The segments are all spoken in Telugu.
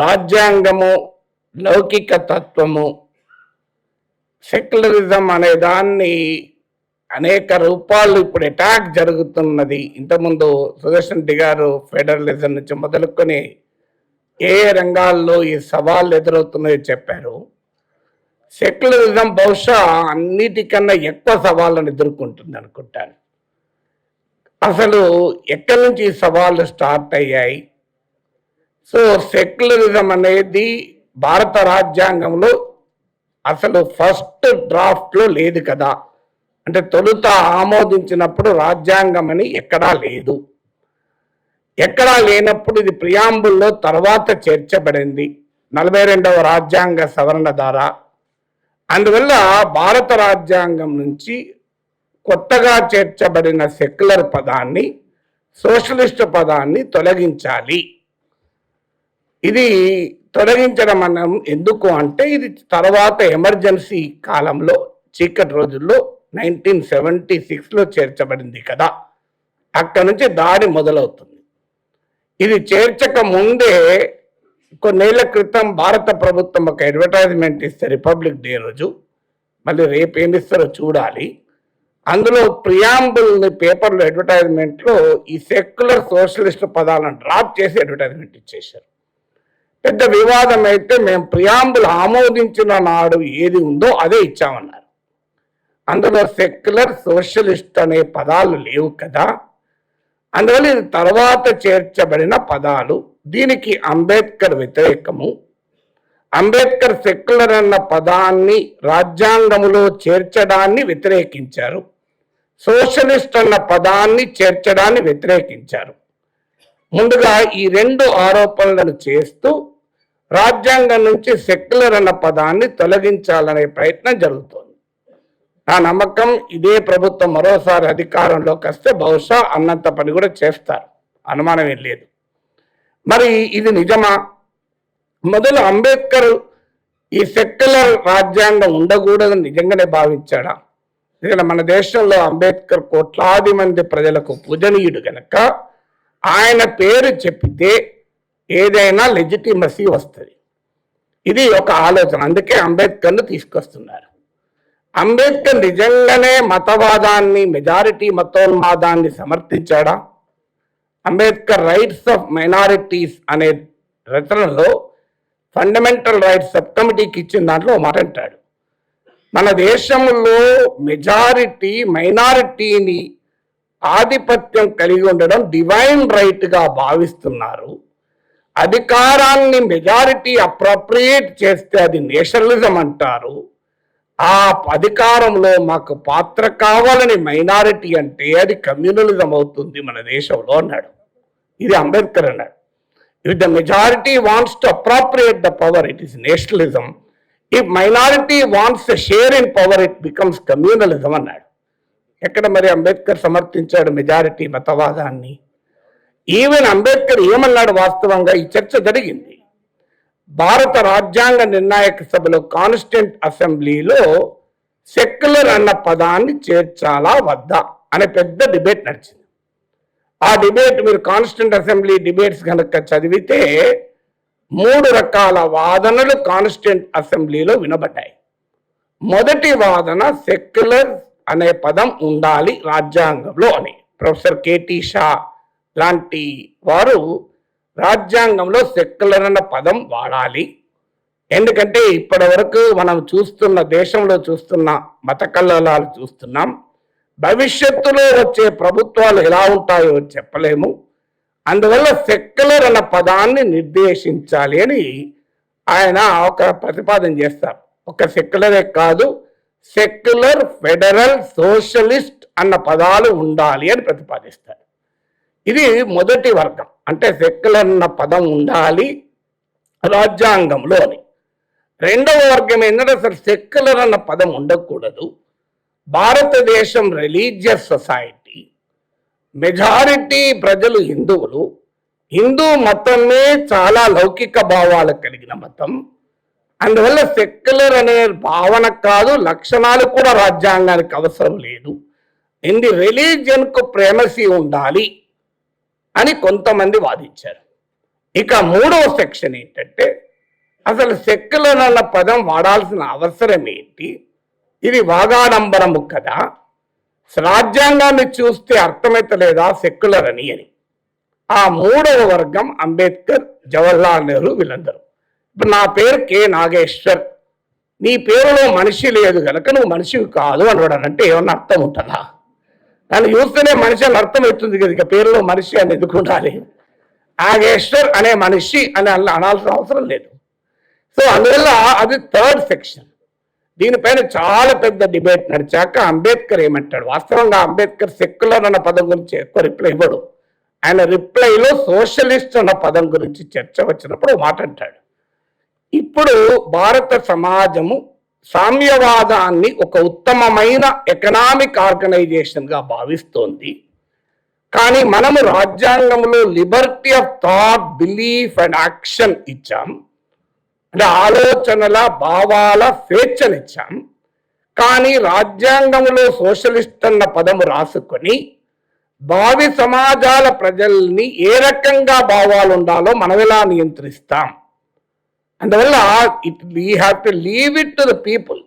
రాజ్యాంగము, లౌకిక తత్వము, సెక్యులరిజం అనే దాన్ని అనేక రూపాల్లో ఇప్పుడు అటాక్ జరుగుతున్నది. ఇంతకుముందు సుదర్శన్ రెడ్డి గారు ఫెడరలిజం నుంచి మొదలుకొని ఏ రంగాల్లో ఈ సవాళ్ళు ఎదురవుతున్నాయో చెప్పారు. సెక్యులరిజం బహుశా అన్నిటికన్నా ఎక్కువ సవాళ్ళను ఎదుర్కొంటుంది అనుకుంటాను. అసలు ఎక్కడి నుంచి ఈ సవాళ్ళు స్టార్ట్ అయ్యాయి? సో సెక్యులరిజం అనేది భారత రాజ్యాంగంలో అసలు ఫస్ట్ డ్రాఫ్ట్లో లేదు కదా, అంటే తొలుత ఆమోదించినప్పుడు రాజ్యాంగం అని ఎక్కడా లేదు. ఎక్కడా లేనప్పుడు ఇది ప్రియాంబుల్లో తర్వాత చేర్చబడింది 42వ రాజ్యాంగ సవరణ ద్వారా. అందువల్ల భారత రాజ్యాంగం నుంచి కొత్తగా చేర్చబడిన సెక్యులర్ పదాన్ని, సోషలిస్ట్ పదాన్ని తొలగించాలి. ఇది తొలగించడం మనం ఎందుకు అంటే, ఇది తర్వాత ఎమర్జెన్సీ కాలంలో చీకటి రోజుల్లో 1976లో చేర్చబడింది కదా, అక్కడి నుంచి దాడి మొదలవుతుంది. ఇది చేర్చక ముందే కొన్నేళ్ల క్రితం భారత ప్రభుత్వం ఒక అడ్వర్టైజ్మెంట్ ఇస్తే రిపబ్లిక్ డే రోజు, మళ్ళీ రేపు ఏమిస్తారో చూడాలి. అందులో ప్రియాంబుల్ని పేపర్లో అడ్వర్టైజ్మెంట్లో ఈ సెక్యులర్ సోషలిస్ట్ పదాలను డ్రాప్ చేసి అడ్వర్టైజ్మెంట్ ఇచ్చేశారు. పెద్ద వివాదం అయితే మేము ప్రియాంబుల్ ఆమోదించిన నాడు ఏది ఉందో అదే ఇచ్చామన్నారు. అందులో సెక్యులర్ సోషలిస్ట్ అనే పదాలు లేవు కదా. అందువల్ల ఇది తర్వాత చేర్చబడిన పదాలు. దీనికి అంబేద్కర్ వ్యతిరేకము. అంబేద్కర్ సెక్యులర్ అన్న పదాన్ని రాజ్యాంగంలో చేర్చడాన్ని వ్యతిరేకించారు. సోషలిస్ట్ అన్న పదాన్ని చేర్చడాన్ని వ్యతిరేకించారు. ముందుగా ఈ రెండు ఆరోపణలను చేస్తూ రాజ్యాంగం నుంచి సెక్యులర్ అన్న పదాన్ని తొలగించాలనే ప్రయత్నం జరుగుతోంది. నా నమ్మకం ఇదే ప్రభుత్వం మరోసారి అధికారంలోకి వస్తే బహుశా అన్నంత పని కూడా చేస్తారు, అనుమానమే లేదు. మరి ఇది నిజమా? మొదలు అంబేద్కర్ ఈ సెక్యులర్ రాజ్యాంగం ఉండకూడదని నిజంగానే భావించాడా? ఎందుకంటే మన దేశంలో అంబేద్కర్ కోట్లాది మంది ప్రజలకు పూజనీయుడు గనక ఆయన పేరు చెప్పితే ఏదైనా లెజిటిమసీ వస్తుంది. ఇది ఒక ఆలోచన. అందుకే అంబేద్కర్ను తీసుకొస్తున్నారు. అంబేద్కర్ నిజంగానే మతవాదాన్ని, మెజారిటీ మతోన్మాదాన్ని సమర్థించాడా? అంబేద్కర్ రైట్స్ ఆఫ్ మైనారిటీస్ అనే రచనలో ఫండమెంటల్ రైట్స్ సబ్ కమిటీకి ఇచ్చిన దాంట్లో మాట అంటాడు, మన దేశంలో మెజారిటీ మైనారిటీని ఆధిపత్యం కలిగి ఉండడం డివైన్ రైట్గా భావిస్తున్నారు. అధికారాన్ని మెజారిటీ అప్రోప్రియేట్ చేస్తే అది నేషనలిజం అంటారు. ఆ అధికారంలో మాకు పాత్ర కావాలని మైనారిటీ అంటే అది కమ్యూనలిజం అవుతుంది మన దేశంలో అన్నాడు. ఇది అంబేద్కర్ అన్నాడు. If the majority wants to appropriate the power, it is nationalism. If minority wants a share in power, it becomes communalism అన్నాడు. ఎక్కడ మరి అంబేద్కర్ సమర్థించాడు మెజారిటీ మతవాదాన్ని? ఈవెన్ అంబేద్కర్ ఏమన్నాడు? వాస్తవంగా ఈ చర్చ జరిగింది భారత రాజ్యాంగ నిర్ణాయక సభలో, కాన్స్టిట్యూంట్ అసెంబ్లీలో సెక్యులర్ అన్న పదాన్ని చేర్చాలా వద్దా అనే పెద్ద డిబేట్ నడిచింది. ఆ డిబేట్ మీరు కాన్స్టిట్యూంట్ అసెంబ్లీ డిబేట్స్ కనుక చదివితే 3 రకాల వాదనలు కాన్స్టిట్యూంట్ అసెంబ్లీలో వినబడ్డాయి. మొదటి వాదన సెక్యులర్ అనే పదం ఉండాలి రాజ్యాంగంలో అని. ప్రొఫెసర్ కేటీ షా లాంటి వారు రాజ్యాంగంలో సెక్యులర్ అన్న పదం వాడాలి. ఎందుకంటే ఇప్పటి వరకు మనం చూస్తున్న, దేశంలో చూస్తున్న మత కల్లోలాలు చూస్తున్నాం. భవిష్యత్తులో వచ్చే ప్రభుత్వాలు ఎలా ఉంటాయో చెప్పలేము. అందువల్ల సెక్యులర్ అన్న పదాన్ని నిర్దేశించాలి అని ఆయన ఒక ప్రతిపాదన చేస్తారు. ఒక సెక్యులరే కాదు, సెక్యులర్, ఫెడరల్, సోషలిస్ట్ అన్న పదాలు ఉండాలి అని ప్రతిపాదిస్తారు. ఇది మొదటి వర్గం, అంటే సెక్యులర్ అన్న పదం ఉండాలి రాజ్యాంగంలో అని. రెండవ వర్గం ఏంటంటే అసలు సెక్యులర్ అన్న పదం ఉండకూడదు. భారతదేశం రిలీజియస్ సొసైటీ, మెజారిటీ ప్రజలు హిందువులు, హిందూ మతమే చాలా లౌకిక భావాలు కలిగిన మతం. అందువల్ల సెక్యులర్ అనే భావన కాదు, లక్షణాలు కూడా రాజ్యాంగానికి అవసరం లేదు. ఇన్ ది రిలీజియన్కు ప్రేమసీ ఉండాలి అని కొంతమంది వాదించారు. ఇక మూడవ సెక్షన్ ఏంటంటే అసలు సెక్యులర్ అన్న పదం వాడాల్సిన అవసరం ఏంటి, ఇది వాగాడంబరము కదా, రాజ్యాంగాన్ని చూస్తే అర్థమైతలేదా సెక్యులర్ అని. ఆ మూడవ వర్గం అంబేద్కర్, జవహర్లాల్ నెహ్రూ వీళ్ళందరూ. ఇప్పుడు నా పేరు కె నాగేశ్వర్, నీ పేరులో మనిషి లేదు కనుక నువ్వు మనిషివి కాదు అనడానంటే ఏమన్నా అర్థం ఉంటుందా? నన్ను చూస్తేనే మనిషి అని అర్థం అవుతుంది కదా, ఇక పేరులో మనిషి అని ఎందుకు ఉండాలి? నాగేశ్వర్ అనే మనిషి అని అనాల్సిన అవసరం లేదు. సో అందువల్ల అది థర్డ్ సెక్షన్. దీనిపైన చాలా పెద్ద డిబేట్ నడిచాక అంబేద్కర్ ఏమంటాడు, వాస్తవంగా అంబేద్కర్ సెక్యులర్ అన్న పదం గురించి ఎక్కువ రిప్లై ఇవ్వడు. ఆయన రిప్లైలో సోషలిస్ట్ అన్న పదం గురించి చర్చ వచ్చినప్పుడు మాట్లాడతాడు. ఇప్పుడు భారత సమాజము సామ్యవాదాన్ని ఒక ఉత్తమమైన ఎకనామిక్ ఆర్గనైజేషన్గా భావిస్తోంది. కానీ మనము రాజ్యాంగంలో Liberty of thought, belief and action ఇచ్చాం, అంటే ఆలోచనల భావాల స్వేచ్ఛనిచ్చాం. కానీ రాజ్యాంగంలో సోషలిస్ట్ అన్న పదము రాసుకొని భావి సమాజాల ప్రజల్ని ఏ రకంగా భావాలు ఉండాలో మనం ఎలా నియంత్రిస్తాం? అందువల్ల we have to leave it to the people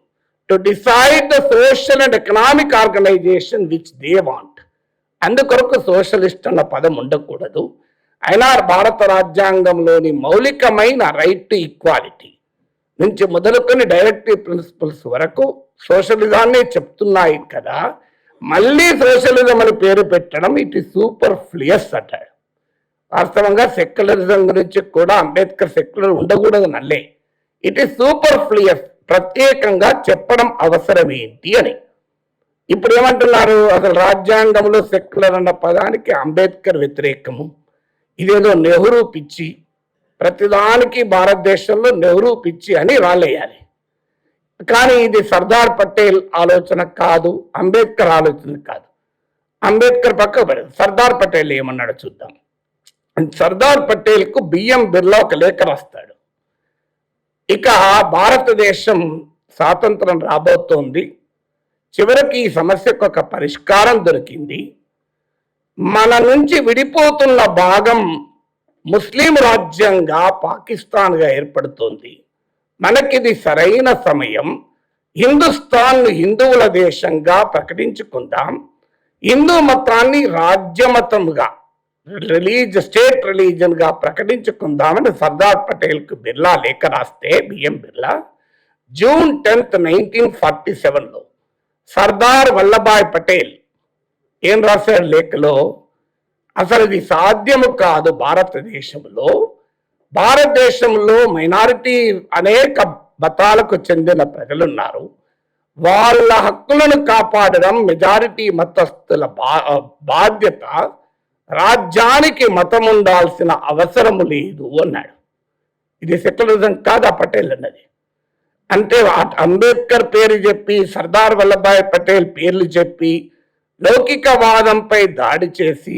to decide the social and economic organisation which they want. అందుకొరకు సోషలిస్ట్ అన్న పదం ఉండకూడదు. అయినా భారత రాజ్యాంగంలోని మౌలికమైన రైట్ టు ఈక్వాలిటీ నుంచి మొదలుకొని డైరెక్టివ్ ప్రిన్సిపల్స్ వరకు సోషలిజాన్ని చెప్తున్నాయి కదా, మళ్ళీ సోషలిజం అని పేరు పెట్టడం ఇట్ ఈస్ సూపర్ ఫ్లియస్ అంటాడు. వాస్తవంగా సెక్యులరిజం గురించి కూడా అంబేద్కర్ సెక్యులర్ ఉండకూడదు నల్లే, ఇట్ ఈస్ సూపర్ ఫ్లియస్, ప్రత్యేకంగా చెప్పడం అవసరం ఏంటి అని. ఇప్పుడు ఏమంటున్నారు, అసలు రాజ్యాంగంలో సెక్యులర్ అన్న పదానికి అంబేద్కర్ వ్యతిరేకము, ఇదేదో నెహ్రూ పిచ్చి, ప్రతిదానికి భారతదేశంలో నెహ్రూ పిచ్చి అని రాళ్ళేయాలి. కానీ ఇది సర్దార్ పటేల్ ఆలోచన కాదు, అంబేద్కర్ ఆలోచన కాదు. అంబేద్కర్ పక్క పడదు, సర్దార్ పటేల్ ఏమన్నాడు చూద్దాం. సర్దార్ పటేల్కు బిఎం బిర్లా ఒక లేఖ రాస్తాడు. ఇక భారతదేశం స్వాతంత్రం రాబోతోంది, చివరికి ఈ సమస్యకు ఒక పరిష్కారం దొరికింది, మన నుంచి విడిపోతున్న భాగం ముస్లిం రాజ్యంగా పాకిస్తాన్గా ఏర్పడుతోంది, మనకిది సరైన సమయం, హిందుస్థాన్ హిందువుల దేశంగా ప్రకటించుకుందాం, హిందూ మతాన్ని రాజ్యమతంగా స్టేట్ రిలీజన్గా ప్రకటించుకుందామని సర్దార్ పటేల్కు బిర్లా లేఖ రాస్తే, బిఎం బిర్లా జూన్ 10, 1947లో సర్దార్ వల్లభాయ్ పటేల్ ఏం రాశాడు లేఖలో, అసలు ఇది సాధ్యము కాదు, భారతదేశంలో మైనారిటీ అనేక మతాలకు చెందిన ప్రజలున్నారు, వాళ్ళ హక్కులను కాపాడడం మెజారిటీ మతస్థుల బాధ్యత, రాజ్యానికి మతం ఉండాల్సిన అవసరము లేదు అన్నాడు. ఇది సెక్యులరిజం కాదా పటేల్ అన్నది? అంటే అంబేద్కర్ పేరు చెప్పి, సర్దార్ వల్లభాయ్ పటేల్ పేర్లు చెప్పి లౌకికవాదంపై దాడి చేసి,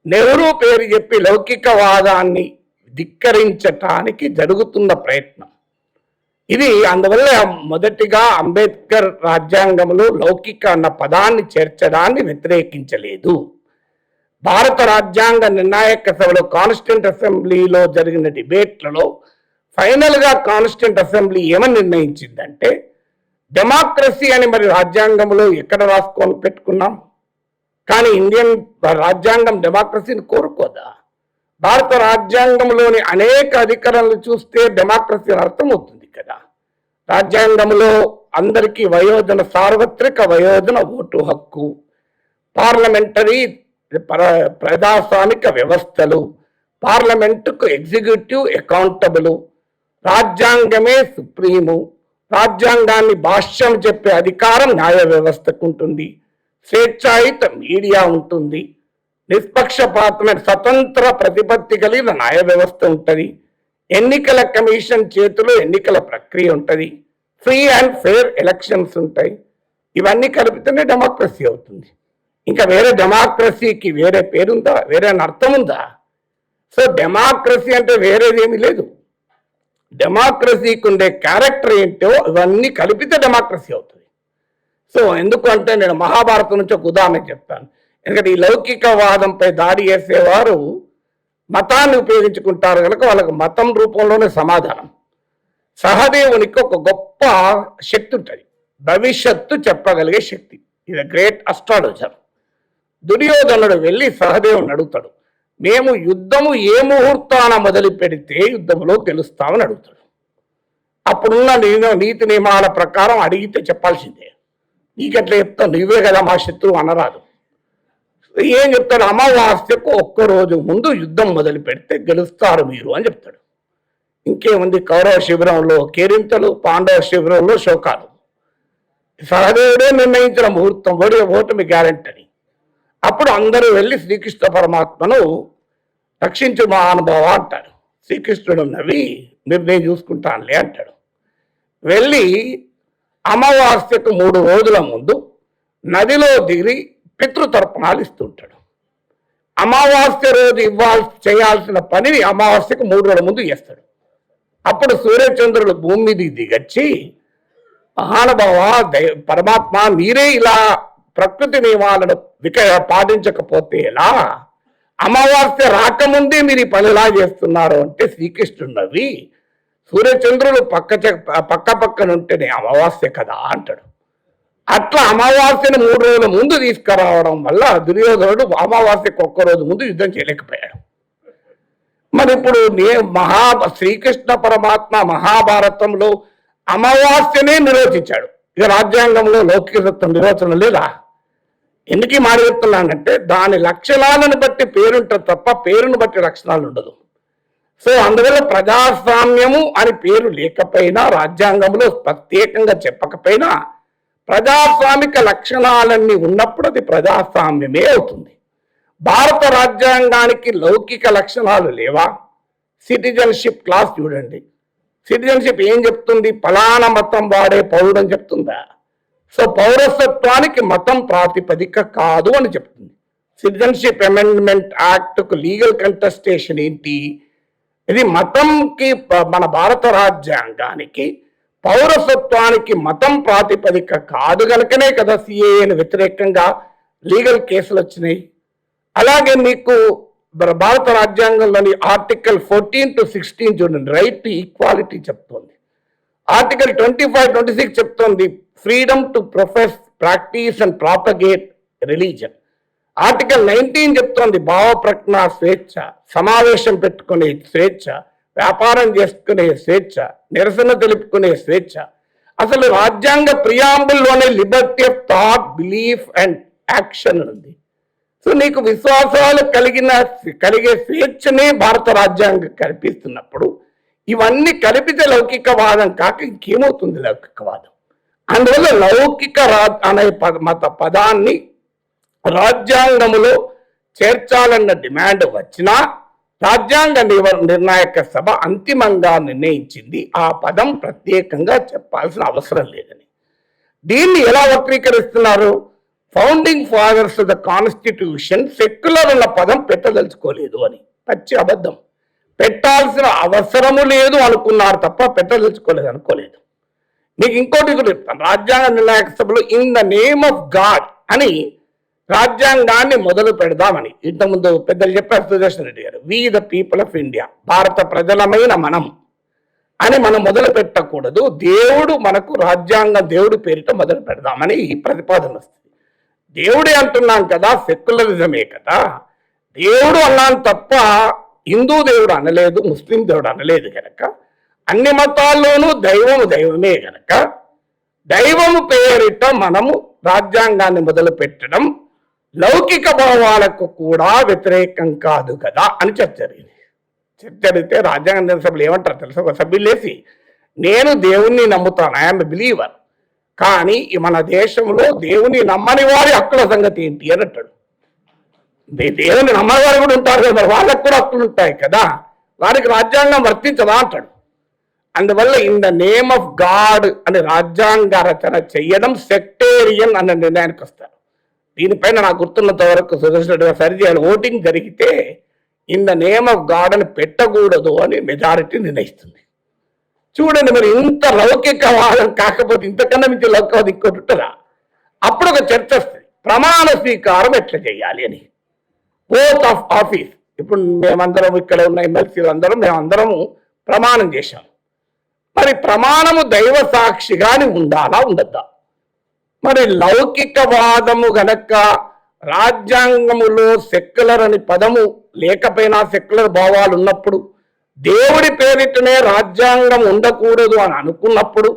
నెహ్రూ పేరు చెప్పి లౌకికవాదాన్ని ధిక్కరించటానికి జరుగుతున్న ప్రయత్నం ఇది. అందువల్ల మొదటిగా అంబేద్కర్ రాజ్యాంగంలో లౌకిక అన్న పదాన్ని చేర్చడాన్ని వ్యతిరేకించలేదు. భారత రాజ్యాంగ నిర్ణాయక సభలో కాన్స్టిట్యూంట్ అసెంబ్లీలో జరిగిన డిబేట్లలో ఫైనల్గా కాన్స్టిట్యూంట్ అసెంబ్లీ ఏమని నిర్ణయించిందంటే, డెమోక్రసీ అని మరి రాజ్యాంగంలో ఎక్కడ రాసుకొని పెట్టుకున్నాం, కానీ ఇండియన్ రాజ్యాంగం డెమోక్రసీని కోరుకోదా? భారత రాజ్యాంగంలోని అనేక అధికారాలను చూస్తే డెమోక్రసీ అర్థం అవుతుంది కదా. రాజ్యాంగంలో అందరికీ వయోజన, సార్వత్రిక వయోజన ఓటు హక్కు, పార్లమెంటరీ ప్రజాస్వామిక వ్యవస్థలు, పార్లమెంటుకు ఎగ్జిక్యూటివ్ అకౌంటబుల్, రాజ్యాంగమే సుప్రీము, రాజ్యాంగాన్ని భాష్యం చెప్పే అధికారం న్యాయ వ్యవస్థకు ఉంటుంది, స్వేచ్ఛాయుత మీడియా ఉంటుంది, నిష్పక్షపాతమైన స్వతంత్ర ప్రతిపత్తి కలిగిన న్యాయ వ్యవస్థ ఉంటుంది, ఎన్నికల కమిషన్ చేతిలో ఎన్నికల ప్రక్రియ ఉంటుంది, ఫ్రీ అండ్ ఫెయిర్ ఎలక్షన్స్ ఉంటాయి. ఇవన్నీ కలిపితేనే డెమోక్రసీ అవుతుంది. ఇంకా వేరే డెమోక్రసీకి వేరే పేరుందా, వేరే అర్థం ఉందా? సో డెమోక్రసీ అంటే వేరేదేమీ లేదు. డెమోక్రసీకి ఉండే క్యారెక్టర్ ఏంటో ఇవన్నీ కలిపితే డెమోక్రసీ అవుతుంది. సో ఎందుకంటే నేను మహాభారతం నుంచి ఒక ఉదాహరణ చెప్తాను. ఎందుకంటే ఈ లౌకికవాదంపై దాడి చేసేవారు మతాన్ని ఉపయోగించుకుంటారు కనుక వాళ్ళకి మతం రూపంలోనే సమాధానం. సహదేవునికి ఒక గొప్ప శక్తి ఉంటుంది, భవిష్యత్తు చెప్పగలిగే శక్తి. ఇది గ్రేట్ అస్ట్రాలజర్. దుర్యోధనుడు వెళ్ళి సహదేవుని అడుగుతాడు, మేము యుద్ధము ఏ ముహూర్తాన మొదలు పెడితే యుద్ధంలో గెలుస్తామని అడుగుతాడు. అప్పుడున్న నీతి నియమాల ప్రకారం అడిగితే చెప్పాల్సిందే. నీకెట్లా చెప్తావు, నువ్వే కదా మా శత్రువు అనరాదు. ఏం చెప్తాడు, అమావాస్యకు ఒక్కరోజు ముందు యుద్ధం మొదలు పెడితే గెలుస్తారు మీరు అని చెప్తాడు. ఇంకేముంది, కౌరవ శిబిరంలో కేరింతలు, పాండవ శిబిరంలో శోకాలు. సహదేవుడే నిర్ణయించిన ముహూర్తం, ఓటమి గ్యారెంటీ అని. అప్పుడు అందరూ వెళ్ళి శ్రీకృష్ణ పరమాత్మను రక్షించు మహానుభావ అంటారు. శ్రీకృష్ణుడు నవ్వి నేను చూసుకుంటానులే అంటాడు. వెళ్ళి అమావాస్యకు 3 రోజుల ముందు నదిలో దిగి పితృతర్పణాలు ఇస్తుంటాడు. అమావాస్య రోజు చేయాల్సిన పనిని అమావాస్యకు 3 రోజుల ముందు చేస్తాడు. అప్పుడు సూర్యచంద్రుడు భూమి మీదకి దిగచ్చి, మహానుభావ పరమాత్మ, మీరే ఇలా ప్రకృతి నియమాలను పాటించకపోతే ఎలా, అమావాస్య రాకముందే మీరు ఈ పని ఎలా చేస్తున్నారు అంటే శ్రీకృష్ణుడు నవ్వి, సూర్యచంద్రుడు పక్కన ఉంటేనే అమావాస్య కదా అంటాడు. అట్లా అమావాస్యను 3 రోజుల ముందు తీసుకురావడం వల్ల దుర్యోధనుడు అమావాస్యకు ఒక్కరోజు ముందు యుద్ధం చేయలేకపోయాడు. మరి ఇప్పుడు శ్రీకృష్ణ పరమాత్మ మహాభారతంలో అమావాస్యనే నిర్వచించాడు. ఇక రాజ్యాంగంలో లౌకికతత్వం నిర్వచనం లేదా? ఎందుకు మాట చెప్తున్నానంటే దాని లక్షణాలను బట్టి పేరుంటుంది తప్ప పేరును బట్టి లక్షణాలు ఉండదు. సో అందువల్ల ప్రజాస్వామ్యము అని పేరు లేకపోయినా, రాజ్యాంగంలో ప్రత్యేకంగా చెప్పకపోయినా, ప్రజాస్వామిక లక్షణాలన్నీ ఉన్నప్పుడు అది ప్రజాస్వామ్యమే అవుతుంది. భారత రాజ్యాంగానికి లౌకిక లక్షణాలు లేవా? సిటిజన్షిప్ క్లాస్ చూడండి. సిటిజన్షిప్ ఏం చెప్తుంది? ఫలానా మతం వాడే పౌరుడు అని చెప్తుందా? సో పౌరసత్వానికి మతం ప్రాతిపదిక కాదు అని చెప్తుంది. సిటిజన్షిప్ అమెండ్మెంట్ యాక్ట్కు లీగల్ కంటెస్టేషన్ ఏంటి? ఇది మతంకి, మన భారత రాజ్యాంగానికి పౌరసత్వానికి మతం ప్రాతిపదిక కాదు కనుకనే కదా సిఏఏని వ్యతిరేకంగా లీగల్ కేసులు వచ్చినాయి. అలాగే మీకు భారత రాజ్యాంగంలోని ఆర్టికల్ 14 to 16 చూడండి, రైట్ టు ఈక్వాలిటీ చెప్తోంది. ఆర్టికల్ 25, 26 చెప్తోంది freedom to profess, practice and propagate religion. Article 19 చెప్తోంది భావ ప్రకటన స్వేచ్ఛ, సమావేశం పెట్టుకునే స్వేచ్ఛ, వ్యాపారం చేసుకునే స్వేచ్ఛ, నిరసన తెలుపుకునే స్వేచ్ఛ. అసలు రాజ్యాంగ ప్రియాంబుల్లోనే liberty of thought, belief and action ఉంది. సో నీకు విశ్వాసాలు కలిగే స్వేచ్ఛనే భారత రాజ్యాంగం కల్పిస్తున్నప్పుడు ఇవన్నీ కలిపితే లౌకికవాదం కాక ఇంకేమవుతుంది లౌకికవాదం? అందువల్ల లౌకిక అనే పదాన్ని రాజ్యాంగములో చేర్చాలన్న డిమాండ్ వచ్చినా రాజ్యాంగ నిర్ణాయక సభ అంతిమంగా నిర్ణయించింది ఆ పదం ప్రత్యేకంగా చెప్పాల్సిన అవసరం లేదని. దీన్ని ఎలా వక్రీకరిస్తున్నారు? Founding fathers the constitution secular అన్న పదం పెట్టదలుచుకోలేదు అని. పచ్చి అబద్ధం. పెట్టాల్సిన అవసరము లేదు అనుకున్నారు తప్ప పెట్టదలుచుకోలేదు అనుకోలేదు. మీకు ఇంకోటి కూడా చెప్తాను. రాజ్యాంగ నిర్ణాయక సభలో in the name of God అని రాజ్యాంగాన్ని మొదలు పెడదామని ఇంతకుముందు పెద్దలు చెప్పారు, సుదర్శన్ రెడ్డి గారు. We the people of India, భారత ప్రజలమైన మనం అని మనం మొదలు పెట్టకూడదు. దేవుడు మనకు రాజ్యాంగం దేవుడి పేరిట మొదలు పెడదామని ఈ ప్రతిపాదన వస్తుంది. దేవుడే అంటున్నాం కదా, సెక్యులరిజమే కదా. దేవుడు అన్నాను తప్ప హిందూ దేవుడు అనలేదు, ముస్లిం దేవుడు అనలేదు కనుక అన్ని మతాల్లోనూ దైవమే కనుక దైవము పేరిట మనము రాజ్యాంగాన్ని మొదలు పెట్టడం లౌకిక భావాలకు కూడా వ్యతిరేకం కాదు కదా అని చర్చ జరిగింది. చర్చ జరిగితే రాజ్యాంగ సభ్యులు ఏమంటారు తెలుసా? ఒక సభ్యులు లేసి, నేను దేవుణ్ణి నమ్ముతాను, ఐఎమ్ బిలీవర్, కానీ మన దేశంలో దేవుని నమ్మని వారి హక్కుల సంగతి ఏంటి అని అంటాడు. దేవుని నమ్మని వారు కూడా ఉంటారు కదా, వాళ్ళకు కూడా హక్కులు ఉంటాయి కదా, వారికి రాజ్యాంగం వర్తించదా అంటాడు. అందువల్ల in the name of God అని రాజ్యాంగ రచన చెయ్యడం సెక్టేరియన్ అన్న నిర్ణయానికి వస్తారు. దీనిపైన నాకు గుర్తున్నంత వరకు సుదర్శన్ సరిచేయాలి. ఓటింగ్ జరిగితే in the name of God అని పెట్టకూడదు అని మెజారిటీ నిర్ణయిస్తుంది. చూడండి, మరి ఇంత లౌకికవాదం కాకపోతే ఇంతకన్నా మించి లౌకికవాదం ఇంకోటి ఉంటుందా? అప్పుడు ఒక చర్చ వస్తుంది, ప్రమాణ స్వీకారం ఎట్లా చేయాలి అని. ఓత్ ఆఫ్ ఆఫీస్, ఇప్పుడు మేమందరం ఇక్కడ ఉన్న ఎమ్మెల్సీలు మేమందరము ప్రమాణం చేశాం. మరి ప్రమాణము దైవ సాక్షిగాని ఉండాలా ఉండద్దా? మరి లౌకికవాదము గనక రాజ్యాంగములో సెక్యులర్ అని పదము లేకపోయినా సెక్యులర్ భావాలు ఉన్నప్పుడు దేవుడి పేరిటనే రాజ్యాంగం ఉండకూడదు అని అనుకున్నప్పుడు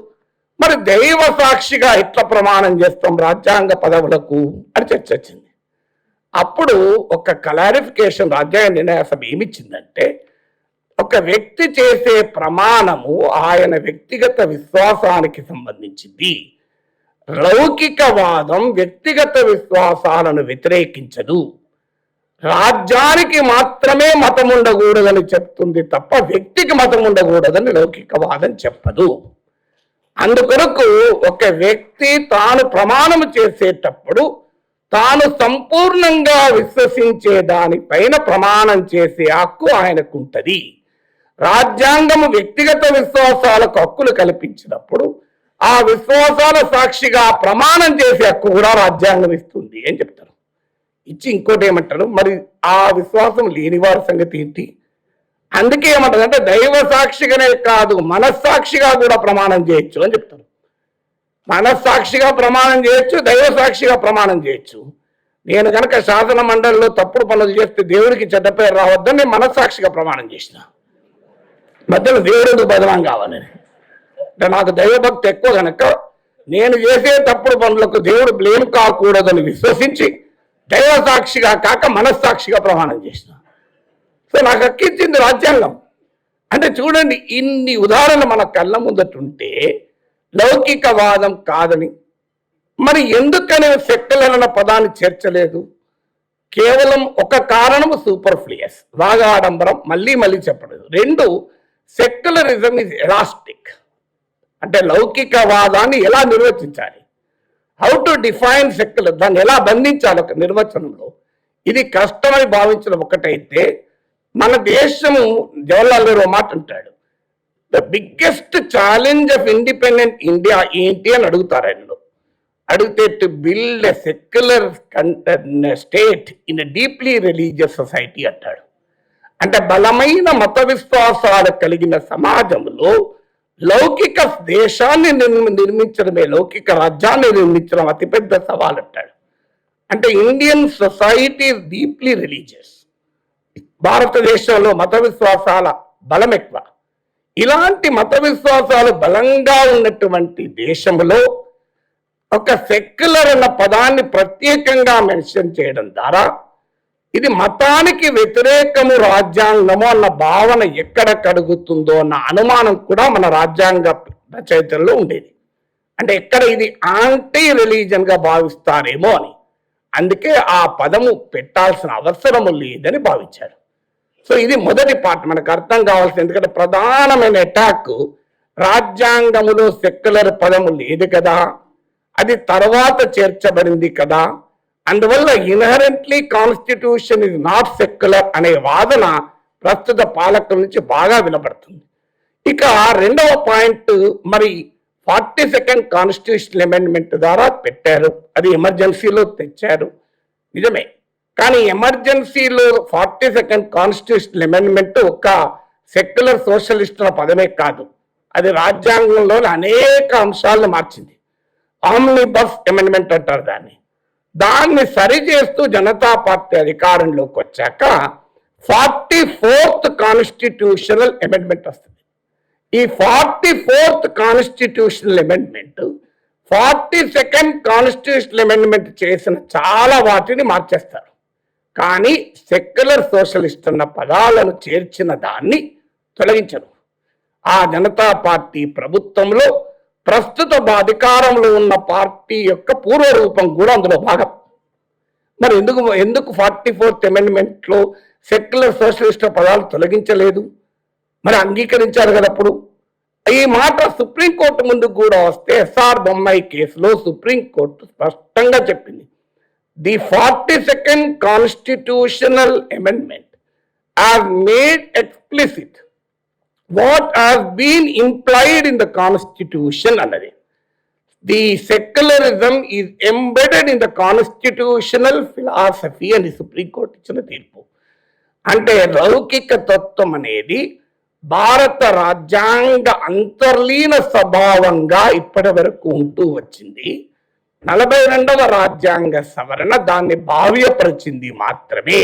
మరి దైవ సాక్షిగా ఎట్లా ప్రమాణం చేస్తాం రాజ్యాంగ పదవులకు అని చర్చ వచ్చింది. అప్పుడు ఒక క్లారిఫికేషన్ రాజ్యాంగ నిర్ణయ సభ ఏమిచ్చిందంటే, ఒక వ్యక్తి చేసే ప్రమాణము ఆయన వ్యక్తిగత విశ్వాసానికి సంబంధించింది. లౌకికవాదం వ్యక్తిగత విశ్వాసాలను వ్యతిరేకించదు. రాజ్యానికి మాత్రమే మతం ఉండకూడదని చెప్తుంది తప్ప వ్యక్తికి మతం ఉండకూడదని లౌకికవాదం చెప్పదు. అందుకొరకు ఒక వ్యక్తి తాను ప్రమాణం చేసేటప్పుడు తాను సంపూర్ణంగా విశ్వసించే దానిపైన ప్రమాణం చేసే హక్కు ఆయనకు ఉంటుంది. రాజ్యాంగము వ్యక్తిగత విశ్వాసాలకు హక్కులు కల్పించినప్పుడు ఆ విశ్వాసాల సాక్షిగా ప్రమాణం చేసే హక్కు కూడా రాజ్యాంగం ఇస్తుంది అని చెప్తారు. ఇచ్చి ఇంకోటి ఏమంటారు, మరి ఆ విశ్వాసం లేని వారి సంగతి ఏంటి? అందుకే ఏమంటారు అంటే దైవ సాక్షిగానే కాదు మనస్సాక్షిగా కూడా ప్రమాణం చేయొచ్చు అని చెప్తారు. మనస్సాక్షిగా ప్రమాణం చేయొచ్చు, దైవ సాక్షిగా ప్రమాణం చేయొచ్చు. నేను కనుక శాసన మండలిలో తప్పుడు పనులు చేస్తే దేవుడికి చెడ్డ పేరు రావద్దని నేను మనస్సాక్షిగా ప్రమాణం చేసిన. మధ్యలో దేవుడు బదనాం కావాలని అంటే నాకు దైవభక్తి ఎక్కువ కనుక నేను చేసే తప్పుడు పనులకు దేవుడు బ్లేమ్ కాకూడదని విశ్వసించి దైవ సాక్షిగా కాక మనస్సాక్షిగా ప్రమాణం చేసిన. సో నాకు హక్కిచ్చింది రాజ్యాంగం. అంటే చూడండి, ఇన్ని ఉదాహరణలు మన కళ్ళ ముందటుంటే లౌకికవాదం కాదని మరి ఎందుకని సెక్యులర్ అన్న పదాన్ని చేర్చలేదు? కేవలం ఒక కారణము సూపర్ఫ్లూయస్, బాగా ఆడంబరం, మళ్ళీ చెప్పలేదు. రెండు, సెక్యులరిజం ఇస్ ఎలాస్టిక్. అంటే లౌకికవాదాన్ని ఎలా నిర్వచించాలి, హౌ టు డిఫైన్ సెక్యులర్, దాన్ని ఎలా బంధించాలి ఒక నిర్వచనంలో, ఇది కష్టమని భావించడం ఒకటైతే మన దేశము జవహర్లాల్ నెహ్రూ మాట అంటాడు, the biggest challenge of independent India ఏంటి అని అడుగుతారు. ఆయనలో అడిగితే to build a secular state in a deeply religious society అంటాడు. అంటే బలమైన మత విశ్వాసాలు కలిగిన సమాజంలో లౌకిక దేశాన్ని నిర్మించడమే, లౌకిక రాజ్యాన్ని నిర్మించడం అతిపెద్ద సవాల్ అంటాడు. అంటే ఇండియన్ సొసైటీ డీప్లీ రిలీజియస్, భారతదేశంలో మత విశ్వాసాల బలం ఎక్కువ. ఇలాంటి మత విశ్వాసాలు బలంగా ఉన్నటువంటి దేశంలో ఒక సెక్యులర్ అన్న పదాన్ని ప్రత్యేకంగా మెన్షన్ చేయడం ద్వారా ఇది మతానికి వ్యతిరేకము రాజ్యాంగము అన్న భావన ఎక్కడ కలుగుతుందో అన్న అనుమానం కూడా మన రాజ్యాంగ రచయితల్లో ఉండేది. అంటే ఎక్కడ ఇది యాంటీ రిలీజన్ గా భావిస్తారేమో అని, అందుకే ఆ పదము పెట్టాల్సిన అవసరము లేదని భావించారు. సో ఇది మొదటి పార్ట్ మనకు అర్థం కావాల్సింది. ఎందుకంటే ప్రధానమైన అటాక్ రాజ్యాంగములో సెక్యులర్ పదము లేదు కదా, అది తర్వాత చేర్చబడింది కదా, అందువల్ల inherently constitution is not secular అనే వాదన ప్రస్తుత పాలకుల నుంచి బాగా వినపడుతుంది. ఇక రెండవ పాయింట్, మరి 42nd కాన్స్టిట్యూషనల్ అమెండ్మెంట్ ద్వారా పెట్టారు, అది ఎమర్జెన్సీలో తెచ్చారు నిజమే. కానీ ఎమర్జెన్సీలో 42nd కాన్స్టిట్యూషనల్ అమెండ్మెంట్ ఒక సెక్యులర్ సోషలిస్ట్ పదమే కాదు, అది రాజ్యాంగంలోని అనేక అంశాలను మార్చింది. ఆమ్నిబస్ అమెండ్మెంట్ అంటారు దాన్ని సరిచేస్తూ జనతా పార్టీ అధికారంలోకి వచ్చాక 44th కాన్స్టిట్యూషనల్ అమెండ్మెంట్ వస్తుంది. ఈ 44th constitutional amendment 42nd constitutional amendment చేసిన చాలా వాటిని మార్చేస్తారు. కానీ సెక్యులర్ సోషలిస్ట్ అన్న పదాలను చేర్చిన దాన్ని తొలగించరు. ఆ జనతా పార్టీ ప్రభుత్వంలో ప్రస్తుత అధికారంలో ఉన్న పార్టీ యొక్క పూర్వ రూపం కూడా అందులో భాగం. మరి ఎందుకు 44th అమెండ్మెంట్లో సెక్యులర్ సోషలిస్ట్ పదాలు తొలగించలేదు? మరి అంగీకరించారు కదా. అప్పుడు ఈ మాట సుప్రీంకోర్టు ముందుకు కూడా వస్తే ఎస్ఆర్ బొమ్మాయి కేసులో సుప్రీంకోర్టు స్పష్టంగా చెప్పింది, the 42nd constitutional amendment has made explicit what has been implied in the constitution అన్నది. The secularism is embedded in the constitutional philosophy అని సుప్రీంకోర్టు ఇచ్చిన తీర్పు. అంటే లౌకిక తత్వం అనేది భారత రాజ్యాంగ అంతర్లీన స్వభావంగా ఇప్పటి వరకు ఉంటూ వచ్చింది. 42వ రాజ్యాంగ సవరణ దాన్ని భావ్యపరిచింది మాత్రమే.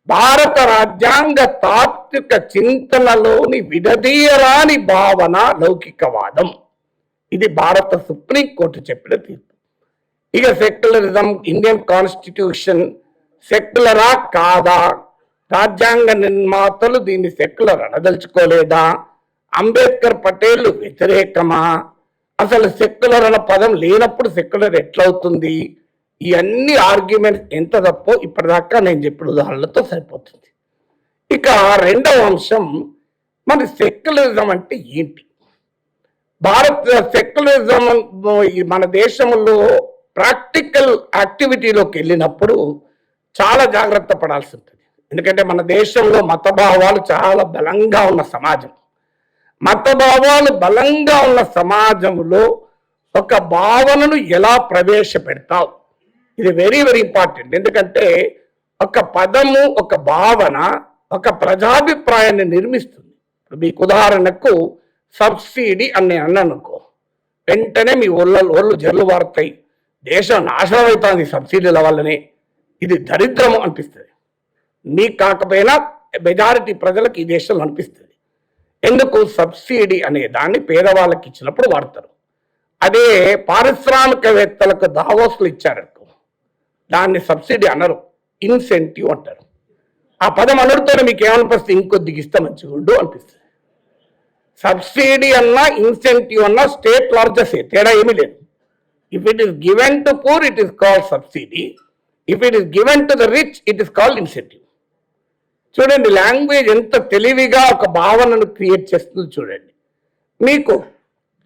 భారత రాజ్యాంగ తాత్విక చింతనలోని విడదీయరాని భావన లౌకికవాదం. ఇది భారత సుప్రీంకోర్టు చెప్పిన తీర్పు. ఇక సెక్యులరిజం, ఇండియన్ కాన్స్టిట్యూషన్ సెక్యులరా కాదా, రాజ్యాంగ నిర్మాతలు దీన్ని సెక్యులర్ అనదలుచుకోలేదా, అంబేద్కర్ పటేల్ వ్యతిరేకమా, అసలు సెక్యులర్ అన్న పదం లేనప్పుడు సెక్యులర్ ఎట్లవుతుంది, ఈ అన్ని ఆర్గ్యుమెంట్స్ ఎంత తప్పో ఇప్పటిదాకా నేను చెప్పిన ఉదాహరణలతో సరిపోతుంది. ఇక రెండవ అంశం, మరి సెక్యులరిజం అంటే ఏంటి? భారత సెక్యులరిజం మన దేశంలో ప్రాక్టికల్ యాక్టివిటీలోకి వెళ్ళినప్పుడు చాలా జాగ్రత్త పడాల్సి ఉంటుంది. ఎందుకంటే మన దేశంలో మతభావాలు చాలా బలంగా ఉన్న సమాజం. మతభావాలు బలంగా ఉన్న సమాజంలో ఒక భావనను ఎలా ప్రవేశపెడతావు, ఇది వెరీ వెరీ ఇంపార్టెంట్. ఎందుకంటే ఒక పదము, ఒక భావన ఒక ప్రజాభిప్రాయాన్ని నిర్మిస్తుంది. మీకు ఉదాహరణకు సబ్సిడీ అని నేను అన్నానుకో, వెంటనే మీ ఒళ్ళు జర్లు వారుతాయి, దేశం నాశనం అవుతుంది సబ్సిడీల వల్లనే, ఇది దరిద్రము అనిపిస్తుంది. మీకు కాకపోయినా మెజారిటీ ప్రజలకు ఈ దేశంలో అనిపిస్తుంది. ఎందుకు? సబ్సిడీ అనే దాన్ని పేదవాళ్ళకి ఇచ్చినప్పుడు వాడతారు. అదే పారిశ్రామికవేత్తలకు దావోస్లు ఇచ్చారనుకో, దాన్ని సబ్సిడీ అనరు, ఇన్సెంటివ్ అంటారు. ఆ పదం అనరుతోనే మీకు ఏమనిపిస్తుంది? ఇంకొద్దిగా ఇస్తే మంచిగా ఉండు అనిపిస్తుంది. సబ్సిడీ అన్నా ఇన్సెంటివ్ అన్నా స్టేట్ లార్జెస్, తేడా ఏమీ లేదు. If it is given to poor it is called subsidy, if it is given to the rich it is called incentive. చూడండి, లాంగ్వేజ్ ఎంత తెలివిగా ఒక భావనను క్రియేట్ చేస్తుందో చూడండి. మీకు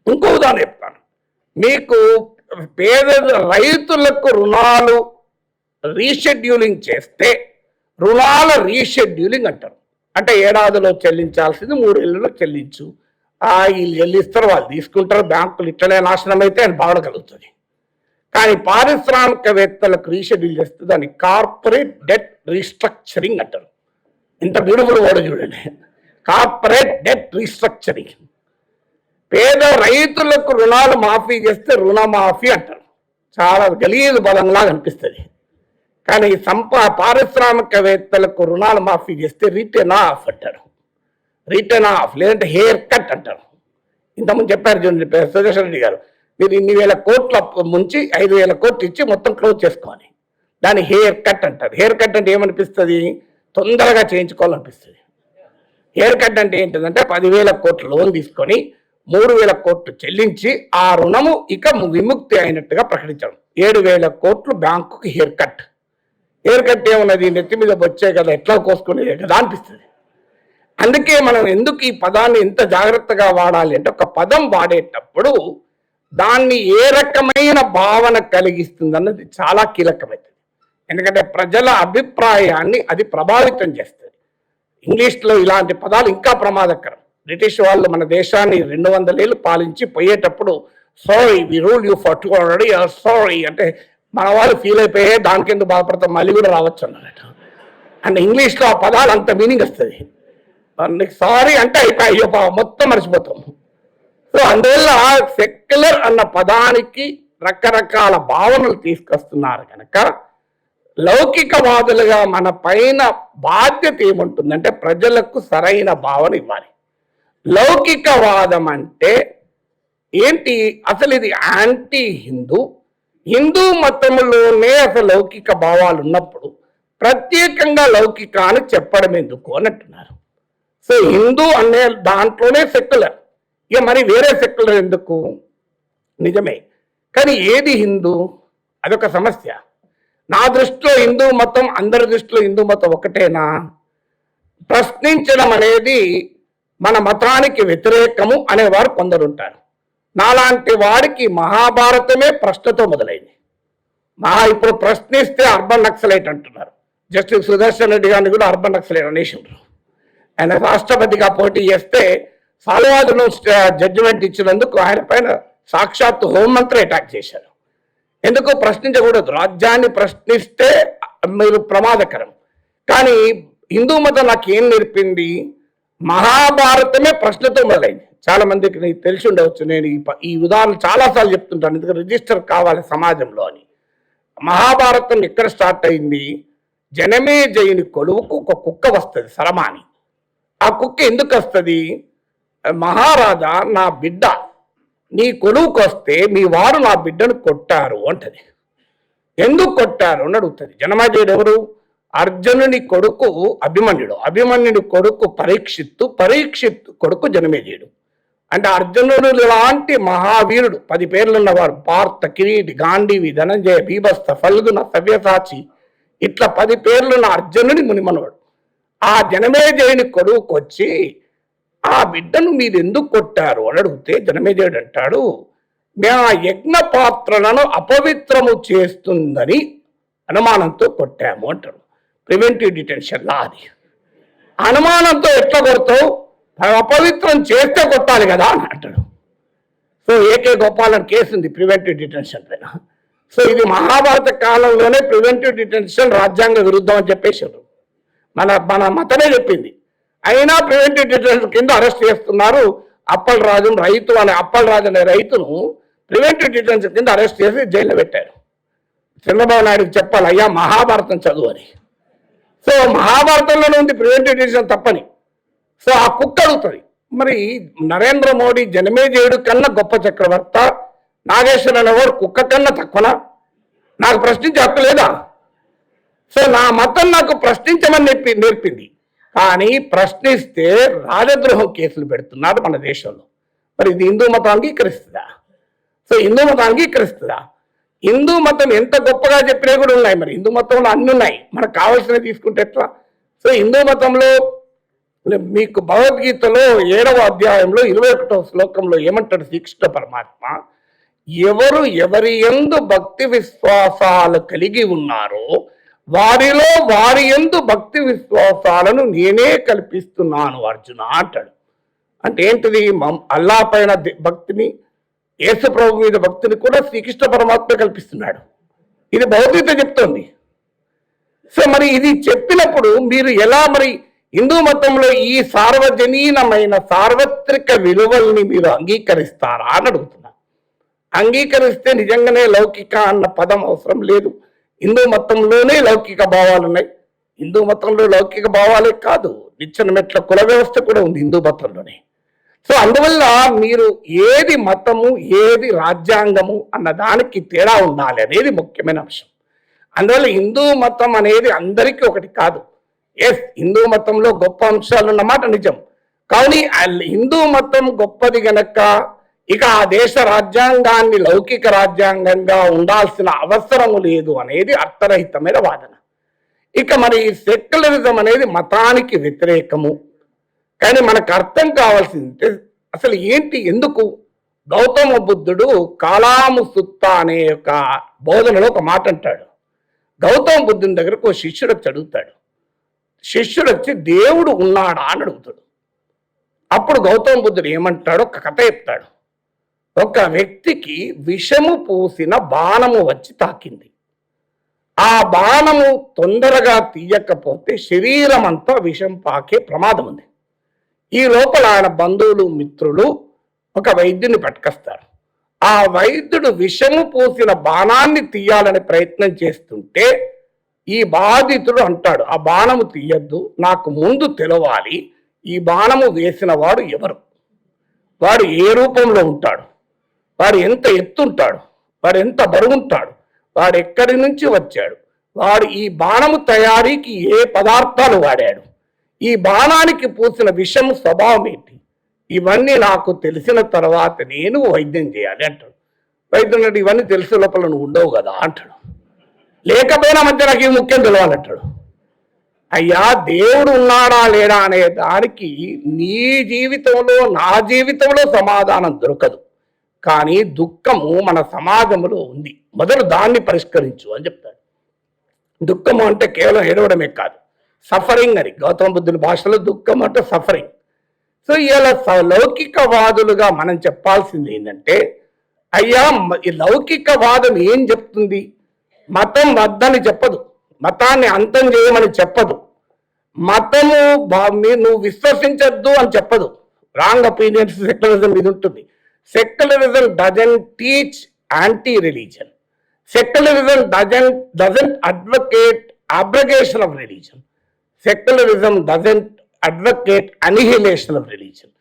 ఇంకో ఉదాహరణ చెప్తాను. మీకు పేద రైతులకు రుణాలు రీషెడ్యూలింగ్ చేస్తే రుణాల రీషెడ్యూలింగ్ అంటారు. అంటే ఏడాదిలో చెల్లించాల్సింది 3 ఏళ్ళలో చెల్లించు, వీళ్ళు చెల్లిస్తారు, వాళ్ళు తీసుకుంటారు, బ్యాంకులు ఇట్లనే నాశనం అయితే అని భావన కలుగుతుంది. కానీ పారిశ్రామికవేత్తలకు రీషెడ్యూల్ చేస్తే దాన్ని కార్పొరేట్ డెట్ రీస్ట్రక్చరింగ్ అంటారు. ఇంత బ్యూటిఫుల్ వర్డ్ చూడండి, కార్పొరేట్ డెట్ రీస్ట్రక్చరింగ్. పేద రైతులకు రుణాలు మాఫీ చేస్తే రుణమాఫీ అంటారు. చాలా గలీజు బలంలాగా అనిపిస్తుంది. కానీ పారిశ్రామికవేత్తలకు రుణాలు మాఫీ చేస్తే రిటర్న్ ఆఫ్ అంటారు. రిటర్న్ ఆఫ్ లేదంటే హెయిర్ కట్ అంటారు. ఇంతకుముందు చెప్పారు చూడండి సుదర్శన్ రెడ్డి గారు, మీరు ఇన్ని వేల కోట్ల ముంచి 5,000 కోట్లు ఇచ్చి మొత్తం క్లోజ్ చేసుకోవాలి, దాన్ని హెయిర్ కట్ అంటారు. హెయిర్ కట్ అంటే ఏమనిపిస్తుంది? తొందరగా చేయించుకోవాలనిపిస్తుంది. హెయిర్ కట్ అంటే ఏంటంటే 10,000 కోట్లు లోన్ తీసుకొని 3,000 కోట్లు చెల్లించి ఆ రుణము ఇక విముక్తి అయినట్టుగా ప్రకటించడం. 7,000 కోట్లు బ్యాంకుకి హెయిర్ కట్. హెయిర్ కట్ ఏమున్నది? నెత్తి మీద వచ్చే కదా, ఎట్లా కోసుకునేది కదా అనిపిస్తుంది. అందుకే మనం ఎందుకు ఈ పదాన్ని ఎంత జాగ్రత్తగా వాడాలి అంటే, ఒక పదం వాడేటప్పుడు దాన్ని ఏ రకమైన భావన కలిగిస్తుంది అన్నది చాలా కీలకమైనది. ఎందుకంటే ప్రజల అభిప్రాయాన్ని అది ప్రభావితం చేస్తుంది. ఇంగ్లీష్లో ఇలాంటి పదాలు ఇంకా ప్రమాదకరం. బ్రిటిష్ వాళ్ళు మన దేశాన్ని 200 ఏళ్ళు పాలించి పోయేటప్పుడు sorry we rule you for 200 years sorry అంటే మన వాళ్ళు ఫీల్ అయిపోయే, దానికి ఎందుకు బాధపడతాం, మళ్ళీ కూడా రావచ్చు అన్నారట. అండ్ ఇంగ్లీష్లో ఆ పదాలు అంత మీనింగ్ వస్తుంది. సారీ అంటే అయిపోయి అయ్యో మొత్తం మర్చిపోతాం. సో అందువల్ల సెక్యులర్ అన్న పదానికి రకరకాల భావనలు తీసుకొస్తున్నారు కనుక లౌకికవాదులుగా మన పైన బాధ్యత ఏముంటుందంటే ప్రజలకు సరైన భావన ఇవ్వాలి. లౌకికవాదం అంటే ఏంటి? అసలు ఇది యాంటీ హిందూ మతంలోనే అసలు లౌకిక భావాలు ఉన్నప్పుడు ప్రత్యేకంగా లౌకిక అని చెప్పడం ఎందుకు అని అంటున్నారు. సో హిందూ అనే దాంట్లోనే సెక్యులర్, ఇక మరి వేరే సెక్యులర్ ఎందుకు? నిజమే, కానీ ఏది హిందూ? అదొక సమస్య. నా దృష్టిలో హిందూ మతం, అందరి దృష్టిలో హిందూ మతం ఒకటేనా? ప్రశ్నించడం అనేది మన మతానికి వ్యతిరేకము అనేవారు కొందరు ఉంటారు. నాలాంటి వాడికి మహాభారతమే ప్రశ్నతో మొదలైంది. ఇప్పుడు ప్రశ్నిస్తే అర్బన్ నక్సలైట్ అంటున్నారు. జస్టిస్ సుదర్శన్ రెడ్డి గారిని కూడా అర్బన్ నక్సలైట్ అనేసి ఉంటారు. ఆయన రాష్ట్రపతిగా పోటీ చేస్తే సాల్వాదును జడ్జిమెంట్ ఇచ్చినందుకు ఆయన పైన సాక్షాత్తు హోంమంత్రి అటాక్ చేశారు. ఎందుకు? ప్రశ్నించకూడదు. రాజ్యాన్ని ప్రశ్నిస్తే మీరు ప్రమాదకరం. కానీ హిందూ మతం నాకు ఏం నేర్పింది? మహాభారతమే ప్రశ్నతో మొదలైంది. చాలా మందికి నీకు తెలిసి ఉండవచ్చు. నేను ఈ ఉదాహరణ చాలాసార్లు చెప్తుంటాను, ఎందుకంటే రిజిస్టర్ కావాలి సమాజంలో అని. మహాభారతం ఎక్కడ స్టార్ట్ అయింది? జనమేజయుని కొలువుకు ఒక కుక్క వస్తుంది, సరమాని. ఆ కుక్క ఎందుకు వస్తుంది? మహారాజా, నా బిడ్డ నీ కొలువుకు వస్తే మీ వారు నా బిడ్డను కొట్టారు అంటది. ఎందుకు కొట్టారు అని అడుగుతుంది. జనమేజయుడు ఎవరు? అర్జునుని కొడుకు అభిమన్యుడు, అభిమన్యుడి కొడుకు పరీక్షిత్తు కొడుకు జనమేజయుడు. అంటే అర్జునుడు లాంటి మహావీరుడు, 10 పేర్లు ఉన్నవాడు. పార్థ, కిరీటి, గాంధీవి, ధనంజయ, బీభత్స, ఫల్గుణ, సవ్యసాచి, ఇట్లా 10 పేర్లున్న అర్జునుడి మునిమనవాడు. ఆ జనమేజయుని కొడుకు వచ్చి ఆ బిడ్డను మీరు ఎందుకు కొట్టారు అని అడిగితే జనమేజయుడు అంటాడు, మేము ఆ యజ్ఞ పాత్రలను అపవిత్రము చేస్తుందని అనుమానంతో కొట్టాము అంటాడు. ప్రివెంటివ్ డిటెన్షన్ లా అది. అనుమానంతో ఎట్లా కొడతావు? అపవిత్రం చేస్తే కొట్టాలి కదా అని అంటాడు. సో ఏకే గోపాలన్ కేసు ఉంది ప్రివెంటివ్ డిటెన్షన్ పైన. సో ఇది మహాభారత కాలంలోనే ప్రివెంటివ్ డిటెన్షన్ రాజ్యాంగ విరుద్ధం అని చెప్పేశారు. మన మతమే చెప్పింది. అయినా ప్రివెంటివ్ డిటెన్షన్ కింద అరెస్ట్ చేస్తున్నారు. అప్పలరాజు అనే రైతును ప్రివెంటివ్ డిటెన్షన్ కింద అరెస్ట్ చేసి జైల్లో పెట్టారు. చంద్రబాబు నాయుడుకి చెప్పాలి, అయ్యా మహాభారతం చదువు అని. సో మహాభారతంలోనే ఉంది ప్రివెంటివ్ డిటెన్షన్ తప్పని. సో ఆ కుక్క అడుగుతుంది, మరి నరేంద్ర మోడీ జనమేజయుడు కన్నా గొప్ప చక్రవర్త, నాగేశ్వర ఎవరు కుక్క కన్నా తక్కువనా? నాకు ప్రశ్నించే హక్కు లేదా? సో నా మతం నాకు ప్రశ్నించమని నేర్పింది. కానీ ప్రశ్నిస్తే రాజద్రోహం కేసులు పెడుతున్నారు మన దేశంలో. మరి ఇది హిందూ మతం అంగీకరిస్తుందా? సో హిందూ మతం అంగీకరిస్తుందా? హిందూ మతం ఎంత గొప్పగా చెప్పినా కూడా ఉన్నాయి. మరి హిందూ మతంలో అన్ని ఉన్నాయి, మనకు కావాల్సినవి తీసుకుంటే ఎట్లా? సో హిందూ మతంలో మీకు భగవద్గీతలో 7వ అధ్యాయంలో 21వ శ్లోకంలో ఏమంటాడు శ్రీకృష్ణ పరమాత్మ? ఎవరి యందు భక్తి విశ్వాసాలు కలిగి ఉన్నారో వారి యందు భక్తి విశ్వాసాలను నేనే కల్పిస్తున్నాను అర్జున అంటాడు. అంటే ఏంటిది? అల్లా పైన భక్తిని, యేసు ప్రభు మీద భక్తిని కూడా శ్రీకృష్ణ పరమాత్మ కల్పిస్తున్నాడు. ఇది భగవద్గీత చెప్తోంది. సో మరి ఇది చెప్పినప్పుడు మీరు ఎలా మరి హిందూ మతంలో ఈ సార్వజనీనమైన సార్వత్రిక విలువల్ని మీరు అంగీకరిస్తారా అని అడుగుతున్నా. అంగీకరిస్తే నిజంగానే లౌకిక అన్న పదం అవసరం లేదు. హిందూ మతంలోనే లౌకిక భావాలు ఉన్నాయి. హిందూ మతంలో లౌకిక భావాలే కాదు, నిచ్చెన మెట్ల కుల వ్యవస్థ కూడా ఉంది హిందూ మతంలోనే. సో అందువల్ల మీరు ఏది మతము ఏది రాజ్యాంగము అన్న దానికి తేడా ఉండాలి అనేది ముఖ్యమైన అంశం. అందువల్ల హిందూ మతం అనేది అందరికీ ఒకటి కాదు. హిందూ మతంలో గొప్ప అంశాలు అన్నమాట నిజం. కానీ హిందూ మతం గొప్పది గనక ఇక ఆ దేశ రాజ్యాంగాన్ని లౌకిక రాజ్యాంగంగా ఉండాల్సిన అవసరము లేదు అనేది అర్థరహితమైన వాదన. ఇక మరి సెక్యులరిజం అనేది మతానికి వ్యతిరేకము. కానీ మనకు అర్థం కావాల్సింది అసలు ఏంటి, ఎందుకు? గౌతమ బుద్ధుడు కాలాము సుత్త అనే ఒక బోధనలో ఒక మాట అంటాడు. గౌతమ బుద్ధుని దగ్గరకు ఒక శిష్యుడు వచ్చి అడుగుతాడు. శిష్యుడు వచ్చి దేవుడు ఉన్నాడా అని అడుగుతాడు. అప్పుడు గౌతమ బుద్ధుడు ఏమంటాడు, ఒక కథ చెప్తాడు. ఒక వ్యక్తికి విషము పూసిన బాణము వచ్చి తాకింది. ఆ బాణము తొందరగా తీయకపోతే శరీరం అంతా విషం పాకే ప్రమాదం ఉంది. ఈ లోపల ఆయన బంధువులు మిత్రులు ఒక వైద్యుని పట్టుకొస్తారు. ఆ వైద్యుడు విషము పూసిన బాణాన్ని తీయాలని ప్రయత్నం చేస్తుంటే ఈ బాధితుడు అంటాడు, ఆ బాణము తీయద్దు, నాకు ముందు తెలవాలి ఈ బాణము వేసిన వాడు ఎవరు, వాడు ఏ రూపంలో ఉంటాడు, వాడు ఎంత ఎత్తుంటాడు, వాడు ఎంత బరువుంటాడు, వాడు ఎక్కడి నుంచి వచ్చాడు, వాడు ఈ బాణము తయారీకి ఏ పదార్థాలు వాడాడు, ఈ బాణానికి పూసిన విషం స్వభావం ఏంటి, ఇవన్నీ నాకు తెలిసిన తర్వాత నేను వైద్యం చేయాలి అంటాడు. వైద్యుడు ఇవన్నీ తెలిసే లోపల నువ్వు ఉండవు కదా అంటాడు. లేకపోయినా మధ్య నాకు ఇవి ముఖ్యం తెలవాలంటాడు. అయ్యా, దేవుడు ఉన్నాడా లేడా అనే దానికి నీ జీవితంలో నా జీవితంలో సమాధానం దొరకదు. కానీ దుఃఖము మన సమాజంలో ఉంది, మొదలు దాన్ని పరిష్కరించు అని చెప్తాడు. దుఃఖము అంటే కేవలం ఏడవడమే కాదు, సఫరింగ్ అని. గౌతమ బుద్ధుని భాషలో దుఃఖం అంటే సఫరింగ్. సో ఇలా లౌకికవాదులుగా మనం చెప్పాల్సింది ఏంటంటే, అయ్యా ఈ లౌకికవాదం ఏం చెప్తుంది? మతం వద్దని చెప్పదు, మతాన్ని అంతం చేయమని చెప్పదు. మతము నువ్వు విశ్వసించద్దు అని చెప్పదు. రాంగ్ ఒపీనియన్స్ సెక్యులరిజం మీద ఉంటుంది. Secularism doesn't teach anti religion. Secularism doesn't advocate abrogation of religion. Secularism doesn't advocate annihilation of religion.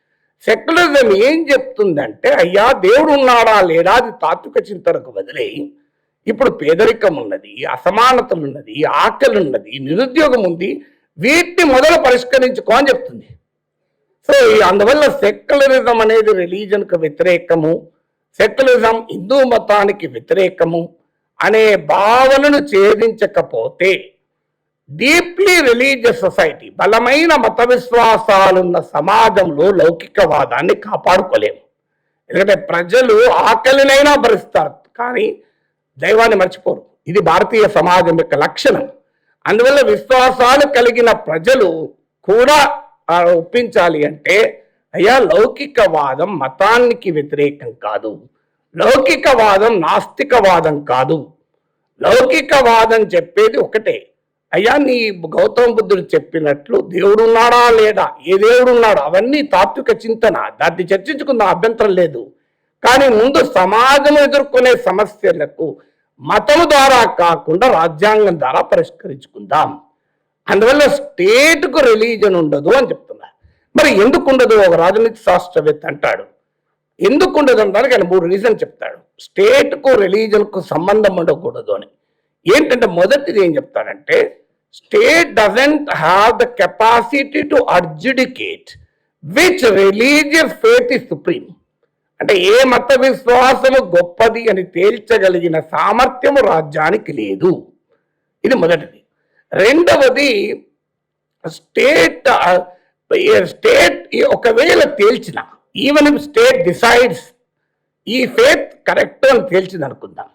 Secularism ఏం చెప్తుందంటే, అయ్యా దేవుడు ఉన్నాడా లేడా అది తాత్విక చింతనకు వదిలేయి, ఇప్పుడు పేదరికం ఉన్నది, అసమానతలు ఉన్నది, ఆకలి ఉన్నది, నిరుద్యోగం ఉంది, వీటిని మొదలు పరిష్కరించుకో అని చెప్తుంది. సో అందువల్ల సెక్యులరిజం అనేది రిలీజన్కు వ్యతిరేకము, సెక్యులరిజం హిందూ మతానికి వ్యతిరేకము అనే భావనను ఛేదించకపోతే డీప్లీ రిలీజియస్ సొసైటీ, బలమైన మత విశ్వాసాలున్న సమాజంలో లౌకికవాదాన్ని కాపాడుకోలేము. ఎందుకంటే ప్రజలు ఆకలినైనా భరిస్తారు కానీ దైవాన్ని మర్చిపోరు. ఇది భారతీయ సమాజం యొక్క లక్షణం. అందువల్ల విశ్వాసాలు కలిగిన ప్రజలు కూడా ఒప్పించాలి అంటే, అయ్యా లౌకికవాదం మతానికి వ్యతిరేకం కాదు, లౌకికవాదం నాస్తికవాదం కాదు. లౌకికవాదం చెప్పేది ఒకటే, అయ్యా నీ గౌతమ బుద్ధుడు చెప్పినట్లు దేవుడు ఉన్నాడా లేదా, ఏ దేవుడు ఉన్నాడు, అవన్నీ తాత్విక చింతన, దాన్ని చర్చించుకున్న అభ్యంతరం లేదు. కానీ ముందు సమాజం ఎదుర్కొనే సమస్యలకు మతము ద్వారా కాకుండా రాజ్యాంగం ద్వారా పరిష్కరించుకుందాం. అందువల్ల స్టేట్కు రిలీజన్ ఉండదు అని చెప్తున్నారు. మరి ఎందుకు ఉండదు? ఒక రాజనీతి శాస్త్రవేత్త అంటాడు ఎందుకు ఉండదు అనడానికి ఆయన 3 రీజన్ చెప్తాడు. స్టేట్కు రిలీజన్కు సంబంధం ఉండకూడదు అని. ఏంటంటే మొదటిది ఏం చెప్తాడంటే, state doesn't have the capacity to adjudicate which religious faith is supreme. అంటే ఏ మత విశ్వాసము గొప్పది అని తేల్చగలిగిన సామర్థ్యము రాజ్యానికి లేదు. ఇది మొదటిది. రెండవది, స్టేట్ ఒకవేళ తేల్చిన, ఈవెన్ ఇఫ్ స్టేట్ డిసైడ్స్ ఈ ఫేత్ కరెక్ట్ అని తేల్చింది అనుకుందాం,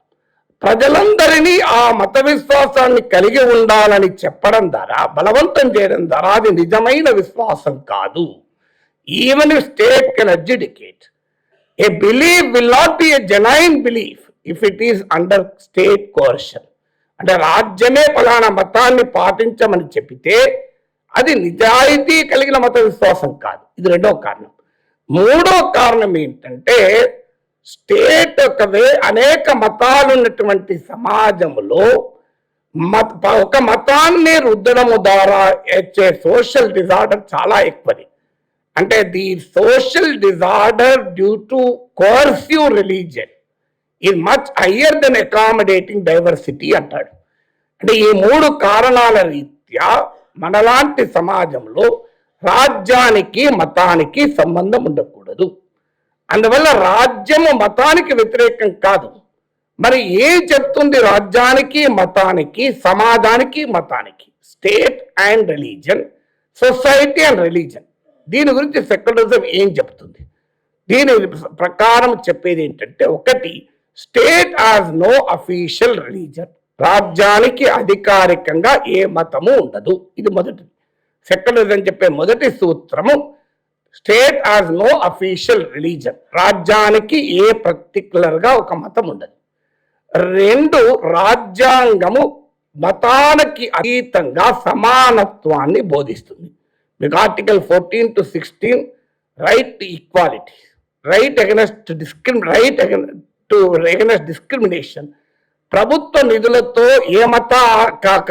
ప్రజలందరినీ ఆ మత విశ్వాసాన్ని కలిగి ఉండాలని చెప్పడం ద్వారా, బలవంతం చేయడం ద్వారా అది నిజమైన విశ్వాసం కాదు. Even if state can adjudicate, a belief will not be a genuine belief if it is under state coercion. అంటే రాజ్యమే ఫలానా మతాన్ని పాటించమని చెప్పితే అది నిజాయితీ కలిగిన మత విశ్వాసం కాదు. ఇది రెండో కారణం. మూడో కారణం ఏంటంటే, స్టేట్ అనేక మతాలు ఉన్నటువంటి సమాజంలో ఒక మతాన్ని రుద్దడము ద్వారా వచ్చే సోషల్ డిజార్డర్ చాలా ఎక్కువది. అంటే the social disorder due to coercive religion is much higher than accommodating diversity అంటాడు. అంటే ఈ 3 కారణాల రీత్యా మనలాంటి సమాజంలో రాజ్యానికి మతానికి సంబంధం ఉండకూడదు. అందువల్ల రాజ్యము మతానికి వ్యతిరేకం కాదు. మరి ఏం చెప్తుంది రాజ్యానికి మతానికి, సమాజానికి మతానికి? State and religion, society and religion. దీని గురించి సెక్యులరిజం ఏం చెప్తుంది? దీని ప్రకారం చెప్పేది ఏంటంటే, ఒకటి, state has no official religion. రాజ్యానికి అధికారికంగా ఏ మతము ఉండదు. ఇది మొదటిది. సెక్యులరిజం చెప్పే మొదటి సూత్రము, state has no official religion. రాజ్యానికి ఏ పర్టికులర్గా ఒక మతం ఉండదు. 2, రాజ్యాంగము మతానికి అతీతంగా సమానత్వాన్ని బోధిస్తుంది. మీకు article 14 to 16 right to equality, right against discrimination. ప్రభుత్వ నిధులతో ఏ మత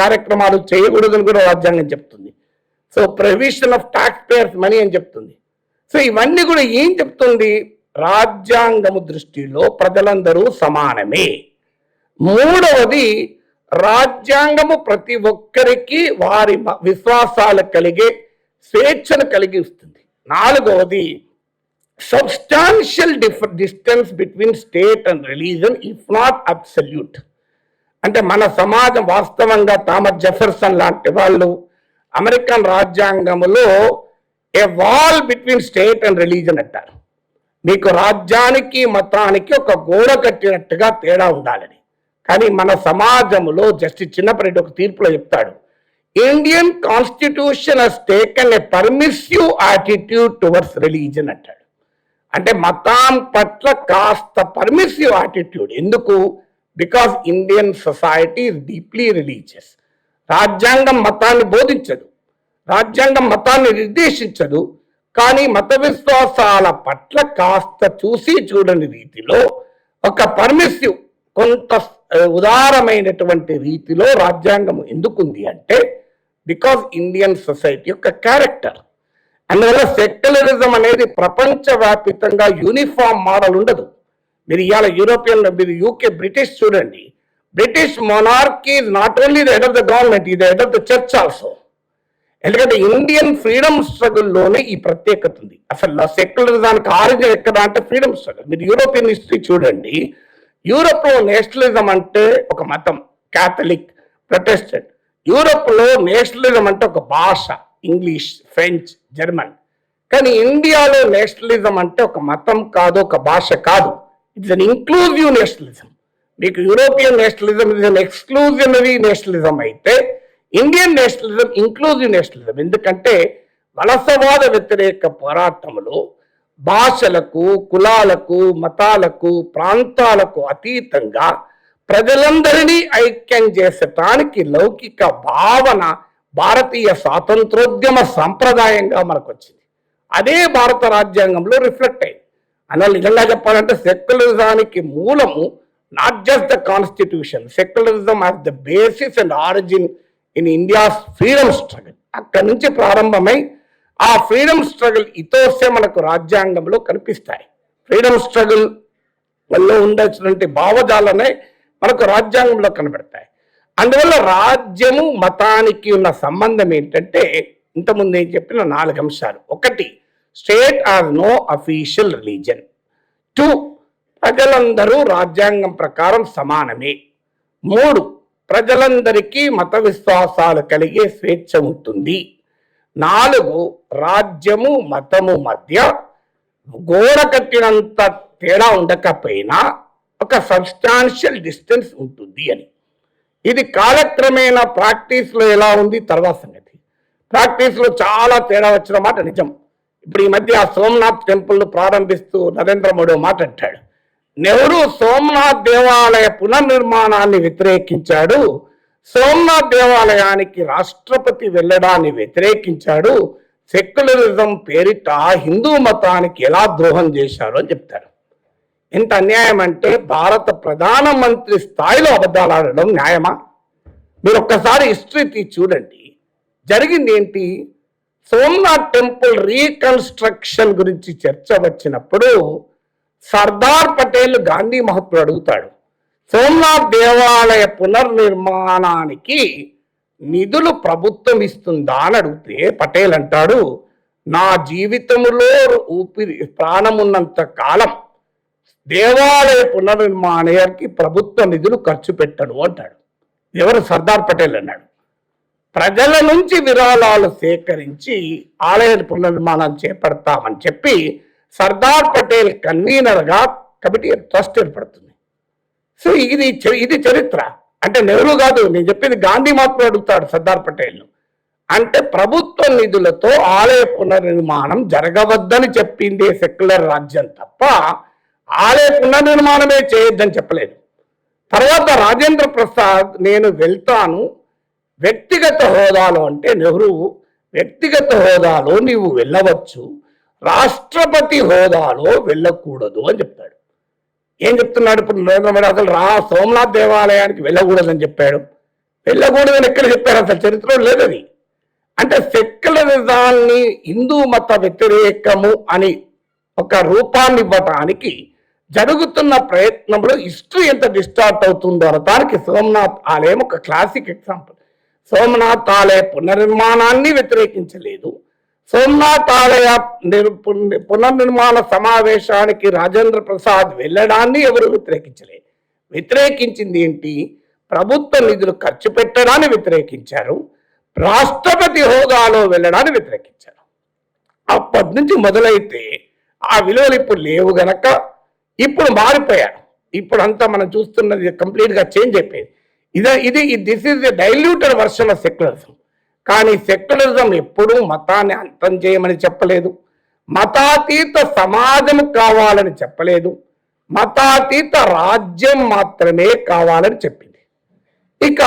కార్యక్రమాలు చేయకూడదని కూడా రాజ్యాంగం చెప్తుంది. So provision of tax payers money అని చెప్తుంది. సో ఇవన్నీ కూడా ఏం చెప్తుంది? రాజ్యాంగము దృష్టిలో ప్రజలందరూ సమానమే. మూడవది, రాజ్యాంగము ప్రతి ఒక్కరికి వారి విశ్వాసాలు కలిగే స్వేచ్ఛను కలిగి ఇస్తుంది. 4వది, substantial distance between state and religion if not absolute. అంటే మన సమాజం వాస్తవంగా థామస్ జెఫర్సన్ లాంటి వాళ్ళు అమెరికన్ రాజ్యాంగంలో a wall between state and religion అంటారు. మీకు రాజ్యానికి మతానికి ఒక గోడ కట్టినట్టుగా తేడా ఉండాలని. కానీ మన సమాజంలో జస్టిస్ చిన్నపరెడ్డి ఒక తీర్పులో చెప్తాడు, Indian constitution has taken A permissive attitude towards religion అంటాడు. అంటే మతం పట్ల కాస్త పర్మిసివ్ యాటిట్యూడ్. ఎందుకు? Because Indian society is deeply religious. రాజ్యాంగం మతాన్ని బోధించదు. రాజ్యాంగం మతాన్ని నిర్దేశించదు. కానీ మత విశ్వాసాల పట్ల కాస్త చూసి చూడని రీతిలో ఒక పర్మిసివ్, కొంత ఉదారమైనటువంటి రీతిలో రాజ్యాంగం ఎందుకుంది అంటే బికాజ్ ఇండియన్ సొసైటీ యొక్క క్యారెక్టర్. అందువల్ల సెక్యులరిజం అనేది ప్రపంచవ్యాప్తంగా యూనిఫామ్ మోడల్ ఉండదు. మీరు ఇవాళ యూరోపియన్, మీరు యూకే, బ్రిటిష్ చూడండి. British monarchy is not only the head of the government, ఇది head of the church also. ఎందుకంటే ఇండియన్ ఫ్రీడమ్ స్ట్రగుల్లోనే ఈ ప్రత్యేకత ఉంది. అసలు సెక్యులరిజానికి ఆరిజిన్ ఎక్కడ అంటే ఫ్రీడమ్ స్ట్రగుల్. మీరు యూరోపియన్ హిస్టరీ చూడండి. యూరోప్లో నేషనలిజం అంటే ఒక మతం, క్యాథలిక్, ప్రొటెస్టెంట్. యూరోప్లో నేషనలిజం అంటే ఒక భాష, ఇంగ్లీష్, ఫ్రెంచ్, జర్మన్. కానీ ఇండియాలో నేషనలిజం అంటే ఒక మతం కాదు, ఒక భాష కాదు. It's an inclusive nationalism. మీకు European nationalism is an exclusionary nationalism అయితే ఇండియన్ నేషనలిజం ఇంక్లూజివ్ నేషనలిజం. ఎందుకంటే వలసవాద వ్యతిరేక పోరాటంలో భాషలకు, కులాలకు, మతాలకు, ప్రాంతాలకు అతీతంగా ప్రజలందరినీ ఐక్యం చేసటానికి లౌకిక భావన భారతీయ స్వాతంత్రోద్యమ సంప్రదాయంగా మనకు వచ్చింది. అదే భారత రాజ్యాంగంలో రిఫ్లెక్ట్ అయింది. అలా నిజంగా చెప్పాలంటే సెక్యులరిజానికి మూలము not just the constitution, secularism as the basis and origin in India's freedom struggle. అక్కడి నుంచి ప్రారంభమై ఆ ఫ్రీడమ్ స్ట్రగుల్ ఇతోసే మనకు రాజ్యాంగంలో కనిపిస్తాయి. ఫ్రీడమ్ స్ట్రగుల్ వల్ల ఉండాల్సినటువంటి భావజాలనే మనకు రాజ్యాంగంలో కనబడతాయి. అందువల్ల రాజ్యము మతానికి ఉన్న సంబంధం ఏంటంటే ఇంతకుముందు నేను చెప్పిన 4 అంశాలు. 1, state are no official religion. 2, ప్రజలందరూ రాజ్యాంగం ప్రకారం సమానమే. 3, ప్రజలందరికీ మత విశ్వాసాలు కలిగే స్వేచ్ఛ ఉంటుంది. 4, రాజ్యము మతము మధ్య గోడ కట్టినంత తేడా ఉండకపోయినా ఒక సబ్స్టాన్షియల్ డిస్టెన్స్ ఉంటుంది అని. ఇది కాలక్రమేణా ప్రాక్టీస్లో ఎలా ఉంది తర్వాత సంగతి. ప్రాక్టీస్లో చాలా తేడా వచ్చిన మాట నిజం. ఇప్పుడు ఈ మధ్య ఆ సోమనాథ్ టెంపుల్ ప్రారంభిస్తూ నరేంద్ర మోడీ మాట అంటాడు. నెహ్రూ సోమనాథ్ దేవాలయ పునర్నిర్మాణాన్ని వ్యతిరేకించాడు, సోమనాథ్ దేవాలయానికి రాష్ట్రపతి వెళ్ళడాన్ని వ్యతిరేకించాడు, సెక్యులరిజం పేరిట హిందూ మతానికి ఎలా ద్రోహం చేశారు అని చెప్తారు. ఎంత అన్యాయం అంటే భారత ప్రధానమంత్రి స్థాయిలో అబద్ధాలు ఆడడం న్యాయమా? మీరు ఒక్కసారి హిస్టరీ చూడండి. జరిగింది ఏంటి? సోమనాథ్ టెంపుల్ రీకన్స్ట్రక్షన్ గురించి చర్చ వచ్చినప్పుడు సర్దార్ పటేల్ గాంధీ మహాత్ముడు అడుగుతాడు, సోమనాథ్ దేవాలయ పునర్నిర్మాణానికి నిధులు ప్రభుత్వం ఇస్తుందా అని అడిగితే పటేల్ అంటాడు, నా జీవితంలో ప్రాణమున్నంత కాలం దేవాలయ పునర్నిర్మాణానికి ప్రభుత్వ నిధులు ఖర్చు పెట్టడు అంటాడు. ఎవరు? సర్దార్ పటేల్ అన్నాడు. ప్రజల నుంచి విరాళాలు సేకరించి ఆలయ పునర్నిర్మాణం చేపడతామని చెప్పి సర్దార్ పటేల్ కన్వీనర్గా కమిటీ ట్రస్ట్ ఏర్పడుతుంది. సో ఇది చరిత్ర. అంటే నెహ్రూ కాదు, నేను చెప్పింది గాంధీ మాత్రం అడుగుతాడు సర్దార్ పటేల్ను. అంటే ప్రభుత్వ నిధులతో ఆలయ పునర్నిర్మాణం జరగవద్దని చెప్పింది సెక్యులర్ రాజ్యం తప్ప ఆలయ పునర్నిర్మాణమే చేయొద్దని చెప్పలేదు. తర్వాత రాజేంద్ర ప్రసాద్ నేను వెళ్తాను వ్యక్తిగత హోదాలో అంటే నెహ్రూ వ్యక్తిగత హోదాలో నీవు వెళ్ళవచ్చు, రాష్ట్రపతి హోదాలో వెళ్ళకూడదు అని చెప్తాడు. ఏం చెప్తున్నాడు ఇప్పుడు నరేంద్ర మోడీ? అసలు సోమనాథ్ దేవాలయానికి వెళ్ళకూడదని చెప్పాడు. వెళ్ళకూడదని ఎక్కడ చెప్పారు? అసలు చరిత్రలో లేదు అది. అంటే సెక్యులరిజాన్ని హిందూ మత వ్యతిరేకము అని ఒక రూపాన్ని ఇవ్వటానికి జరుగుతున్న ప్రయత్నంలో హిస్టరీ ఎంత డిస్టార్ట్ అవుతుందో అనటానికి సోమనాథ్ ఆలయం ఒక క్లాసిక్ ఎగ్జాంపుల్. సోమనాథ్ ఆలయ పునర్నిర్మాణాన్ని వ్యతిరేకించలేదు. సోమనాథ్ ఆలయ పునర్నిర్మాణ సమావేశానికి రాజేంద్ర ప్రసాద్ వెళ్ళడాన్ని ఎవరు వ్యతిరేకించలేదు. వ్యతిరేకించింది ఏంటి? ప్రభుత్వ నిధులు ఖర్చు పెట్టడాన్ని వ్యతిరేకించారు, రాష్ట్రపతి హోదాలో వెళ్ళడాన్ని వ్యతిరేకించారు. అప్పటి నుంచి మొదలైతే ఆ విలువలు ఇప్పుడు లేవు గనక ఇప్పుడు మారిపోయారు. ఇప్పుడు అంతా మనం చూస్తున్నది కంప్లీట్గా చేంజ్ అయిపోయింది. This is a diluted version of secularism. కానీ సెక్యులరిజం ఎప్పుడూ మతాన్ని అంతం చేయమని చెప్పలేదు, మతాతీత సమాజం కావాలని చెప్పలేదు, మతాతీత రాజ్యం మాత్రమే కావాలని చెప్పింది. ఇక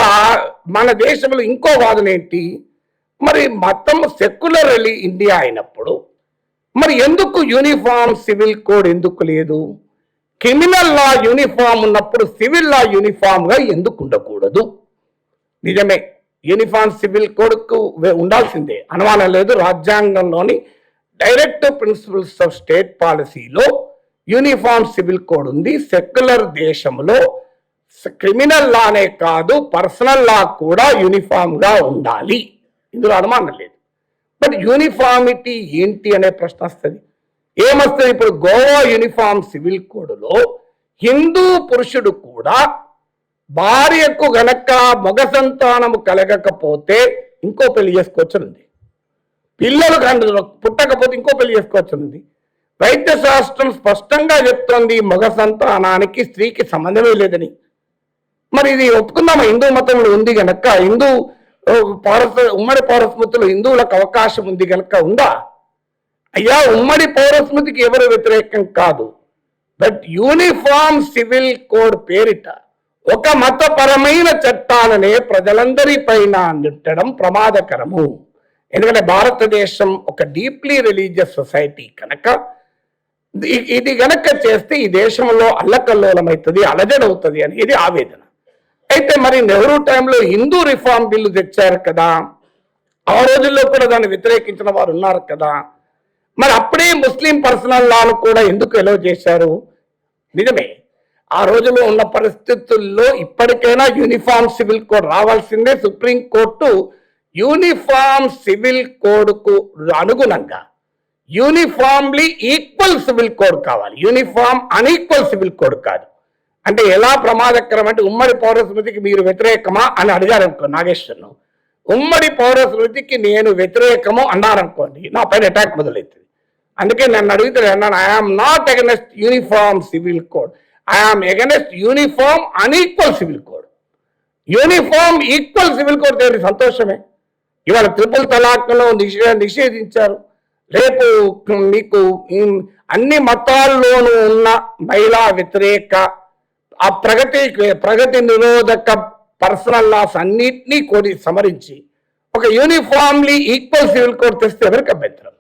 మన దేశంలో ఇంకో వాదన ఏంటి? మరి మొత్తం సెక్యులర్ ఇండియా అయినప్పుడు మరి ఎందుకు యూనిఫామ్ సివిల్ కోడ్ ఎందుకు లేదు? క్రిమినల్ లా యూనిఫామ్ ఉన్నప్పుడు సివిల్ లా యూనిఫామ్ గా ఎందుకు ఉండకూడదు? నిజమే, యూనిఫామ్ సివిల్ కోడ్కు ఉండాల్సిందే, అనుమానం లేదు. రాజ్యాంగంలోని డైరెక్టివ్ ప్రిన్సిపల్స్ ఆఫ్ స్టేట్ పాలసీలో యూనిఫామ్ సివిల్ కోడ్ ఉంది. సెక్యులర్ దేశంలో క్రిమినల్ లానే కాదు, పర్సనల్ లా కూడా యూనిఫామ్ గా ఉండాలి, ఇందులో అనుమానం లేదు. బట్ యూనిఫామిటీ ఏంటి అనే ప్రశ్న వస్తుంది. ఏమొస్తుంది? ఇప్పుడు గోవా యూనిఫామ్ సివిల్ కోడ్లో హిందూ పురుషుడు కూడా భార్యకు గనక మగ సంతానము కలగకపోతే ఇంకో పెళ్లి చేసుకోవచ్చునుంది, పిల్లలు పుట్టకపోతే ఇంకో పెళ్లి చేసుకోవచ్చునుంది. వైద్య శాస్త్రం స్పష్టంగా చెప్తోంది మగ సంతానానికి స్త్రీకి సంబంధమే లేదని. మరి ఇది ఒప్పుకుందామా? హిందూ మతంలో ఉంది గనక, హిందూ ఉమ్మడి పౌరస్మృతిలో హిందువులకు అవకాశం ఉంది గనక ఉందా? అయ్యా, ఉమ్మడి పౌరస్మృతికి ఎవరు వ్యతిరేకం కాదు. బట్ యూనిఫామ్ సివిల్ కోడ్ పేరిట ఒక మతపరమైన చట్టాలనే ప్రజలందరి పైన నెట్టడం ప్రమాదకరము. ఎందుకంటే భారతదేశం ఒక డీప్లీ రిలీజియస్ సొసైటీ కనుక ఇది గనక చేస్తే ఈ దేశంలో అల్లకల్లోలమవుతుంది, అలజడవుతుంది అనేది ఆవేదన. అయితే మరి నెహ్రూ టైంలో హిందూ రిఫార్మ్ బిల్లు తెచ్చారు కదా, ఆ రోజుల్లో కూడా దాన్ని వ్యతిరేకించిన వారు ఉన్నారు కదా. మరి అప్పుడే ముస్లిం పర్సనల్ లాను కూడా ఎందుకు ఎలో చేశారు? నిజమే, ఆ రోజులో ఉన్న పరిస్థితుల్లో ఇప్పటికైనా యూనిఫామ్ సివిల్ కోడ్ రావాల్సిందే. సుప్రీంకోర్టు యూనిఫామ్ సివిల్ కోడ్కు అనుగుణంగా యూనిఫామ్లీ ఈక్వల్ సివిల్ కోడ్ కావాలి, యూనిఫామ్ అన్ఈక్వల్ సివిల్ కోడ్ కాదు. అంటే ఎలా ప్రమాదకరం అంటే, ఉమ్మడి పౌరస్మృతికి మీరు వ్యతిరేకమా అని అడిగారు అనుకో నాగేశ్వర్ను, ఉమ్మడి పౌరస్మృతికి నేను వ్యతిరేకము అన్నారనుకోండి, నా పైన అటాక్ మొదలవుతుంది. అందుకే నన్ను అడిగితే అన్నాను, I am not against uniform civil code, I am against uniform unequal civil code. Uniform equal civil code తేలి సంతోషమే. ఇవాళ ట్రిపుల్ తలాక్లో నిషేధించారు. రేపు మీకు అన్ని మతాల్లోనూ ఉన్న మహిళా వ్యతిరేక ఆ ప్రగతి నిరోధక పర్సనల్ లాస్ అన్నిటినీ కోరి సమరించి ఒక యూనిఫామ్లీ ఈక్వల్ సివిల్ కోడ్ తెస్తే ఎవరికి అభ్యంతరం?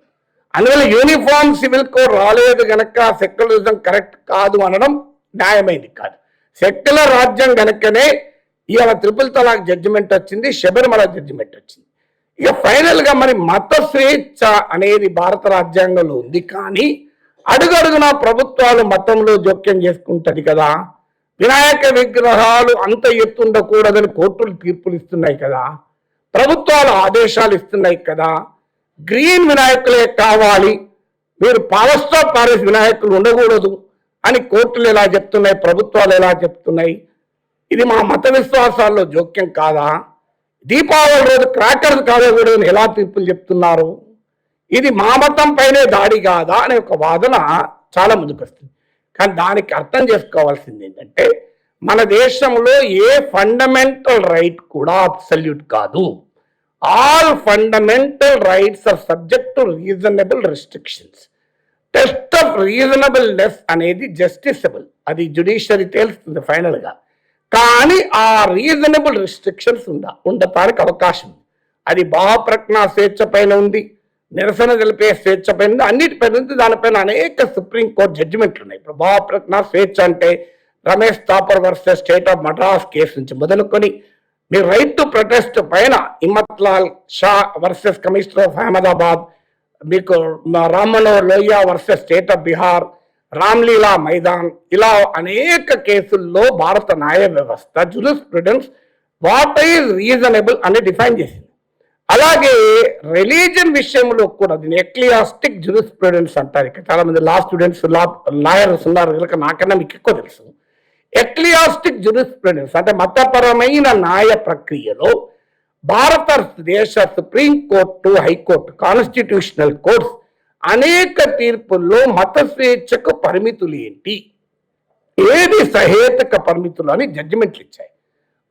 అందువల్ల యూనిఫామ్ సివిల్ కోడ్ రాలేదు గనక సెక్యులరిజం కరెక్ట్ కాదు అనడం న్యాయమైంది కాదు. సెక్యులర్ రాజ్యం గనకనే ఇవాళ ట్రిపుల్ తలాక్ జడ్జిమెంట్ వచ్చింది, శబరిమల జడ్జిమెంట్ వచ్చింది. ఇక ఫైనల్ గా మరి మత స్వేచ్ఛ అనేది భారత రాజ్యాంగంలో ఉంది, కానీ అడుగడుగున ప్రభుత్వాలు మతంలో జోక్యం చేసుకుంటది కదా. వినాయక విగ్రహాలు అంత ఎత్తుండకూడదని కోర్టులు తీర్పులు ఇస్తున్నాయి కదా, ప్రభుత్వాలు ఆదేశాలు ఇస్తున్నాయి కదా. గ్రీన్ వినాయకులే కావాలి, మీరు పవర్ స్టాప్ ప్యారిస్ వినాయకులు ఉండకూడదు అని కోర్టులు ఎలా చెప్తున్నాయి, ప్రభుత్వాలు ఎలా చెప్తున్నాయి? ఇది మా మత విశ్వాసాల్లో జోక్యం కాదా? దీపావళి రోజు క్రాకర్స్ కాదకూడదని ఎలా తీర్పులు చెప్తున్నారు? ఇది మా మతం పైనే దాడి కాదా అనే ఒక వాదన చాలా ముందుకు వస్తుంది. కానీ దానికి అర్థం చేసుకోవాల్సింది ఏంటంటే, మన దేశంలో ఏ ఫండమెంటల్ రైట్ కూడా అబ్సల్యూట్ కాదు. All fundamental rights are subject to reasonable restrictions. Test of reasonableness అనేది జస్టిసబుల్, అది జ్యుడిషియరీ తేలుస్తుంది ఫైనల్ గా. కానీ ఆ రీజనబుల్ రెస్ట్రిక్షన్స్ ఉండటానికి అవకాశం ఉంది. అది భావప్రజ్ఞా స్వేచ్ఛ పైన ఉంది, నిరసన తెలిపే స్వేచ్ఛ పైన ఉంది, అన్నిటిపైన ఉంది. దానిపైన అనేక సుప్రీంకోర్టు జడ్జిమెంట్లు ఉన్నాయి. ఇప్పుడు భావప్రజ్ఞా స్వేచ్ఛ అంటే Romesh Thapar versus state of Madras case నుంచి మొదలుకొని మీ రైట్ టు ప్రొటెస్ట్ పైన Himmatlal Shah versus commissioner of Ahmedabad, మీకు Rammanohar Lohia versus state of Bihar, Ramlila Maidan, ఇలా అనేక కేసుల్లో భారత న్యాయ వ్యవస్థ జూరిస్ప్రుడెన్స్ వాట్ ఈజ్ రీజనబుల్ అని డిఫైన్ చేసింది. అలాగే రిలీజియన్ విషయంలో కూడా దీన్ని ఎక్లియాస్టిక్ జూరిస్ప్రుడెన్స్ అంటారు. ఇక్కడ చాలా మంది లా స్టూడెంట్స్, లాయర్స్ ఉన్నారు కనుక నాకన్నా మీకు ఎక్కువ తెలుసు. ఎక్లియాస్టిక్ జూరిస్ప్రుడెన్స్ అంటే మతపరమైన న్యాయ ప్రక్రియలో భారతదేశ సుప్రీంకోర్టు, హైకోర్టు, కాన్స్టిట్యూషనల్ కోర్ట్స్ అనేక తీర్పుల్లో మత స్వేచ్ఛకు పరిమితులు ఏంటి, ఏది సహేతుక పరిమితులు అని జడ్జిమెంట్లు ఇచ్చాయి.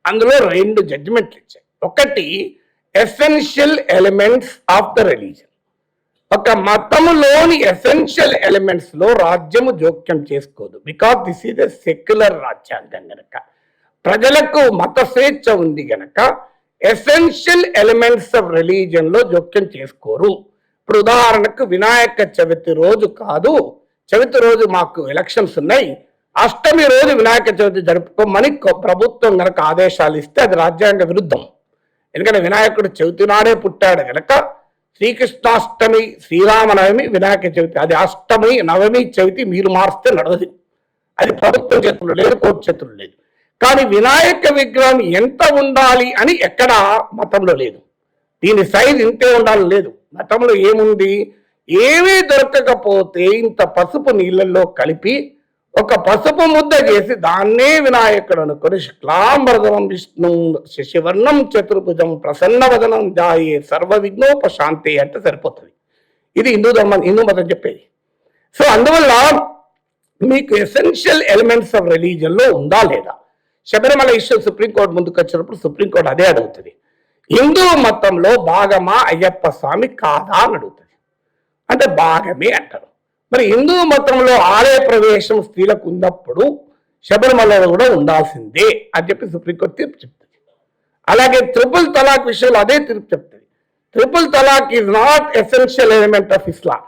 అందులో 2 జడ్జిమెంట్లు ఇచ్చాయి. ఒకటి essential elements of the religion. ఒక మతములోని ఎసెన్షియల్ ఎలిమెంట్స్ లో రాజ్యము జోక్యం చేసుకోదు, because this is a secular రాజ్యాంగం గనక. ప్రజలకు మత స్వేచ్ఛ ఉంది గనక ఎసెన్షియల్ ఎలిమెంట్స్ ఆఫ్ రిలీజియన్ లో జోక్యం చేసుకోరు. ఇప్పుడు ఉదాహరణకు వినాయక చవితి రోజు కాదు, చవితి రోజు మాకు ఎలక్షన్స్ ఉన్నాయి, అష్టమి రోజు వినాయక చవితి జరుపుకోమని ప్రభుత్వం కనుక ఆదేశాలు ఇస్తే అది రాజ్యాంగ విరుద్ధం. ఎందుకంటే వినాయకుడు చవితి నాడే పుట్టాడు కనుక శ్రీకృష్ణాష్టమి, శ్రీరామనవమి, వినాయక చవితి, అది అష్టమి, నవమి, చవితి మీరు మారిస్తే నడవదు. అది ప్రభుత్వం చేతుల్లో లేదు, కోర్టు చేతుల్లో లేదు. కానీ వినాయక విగ్రహం ఎంత ఉండాలి అని ఎక్కడ మతంలో లేదు. దీని సైజ్ ఇంతే ఉండాలి లేదు. మతంలో ఏముంది, ఏమీ దొరకకపోతే ఇంత పసుపు నీళ్ళల్లో కలిపి ఒక పసుపు ముద్ద చేసి దాన్నే వినాయకుడు అనుకొని శుక్లాంబరధరం విష్ణు శశివర్ణం చతుర్భుజం ప్రసన్నవదనం జాయే సర్వ విఘ్నోపశాంతి అంటే సరిపోతుంది. ఇది హిందూ మతం చెప్పేది. సో అందువల్ల మీకు ఎసెన్షియల్ ఎలిమెంట్స్ ఆఫ్ రిలీజియన్ లో ఉందా లేదా? శబరిమల ఇష్యూ సుప్రీంకోర్టు ముందుకు వచ్చినప్పుడు సుప్రీంకోర్టు అదే అడుగుతుంది, హిందూ మతంలో భాగమా అయ్యప్ప స్వామి కాదా అని అడుగుతుంది. అంటే భాగమే అంటారు. మరి హిందూ మతంలో ఆలయ ప్రవేశం స్త్రీలకు ఉన్నప్పుడు శబరిమలలో కూడా ఉండాల్సిందే అని చెప్పి సుప్రీంకోర్టు తీర్పు చెప్తుంది. అలాగే ట్రిపుల్ తలాక్ విషయంలో అదే తీర్పు చెప్తుంది. Triple talaq is not essential element of Islam.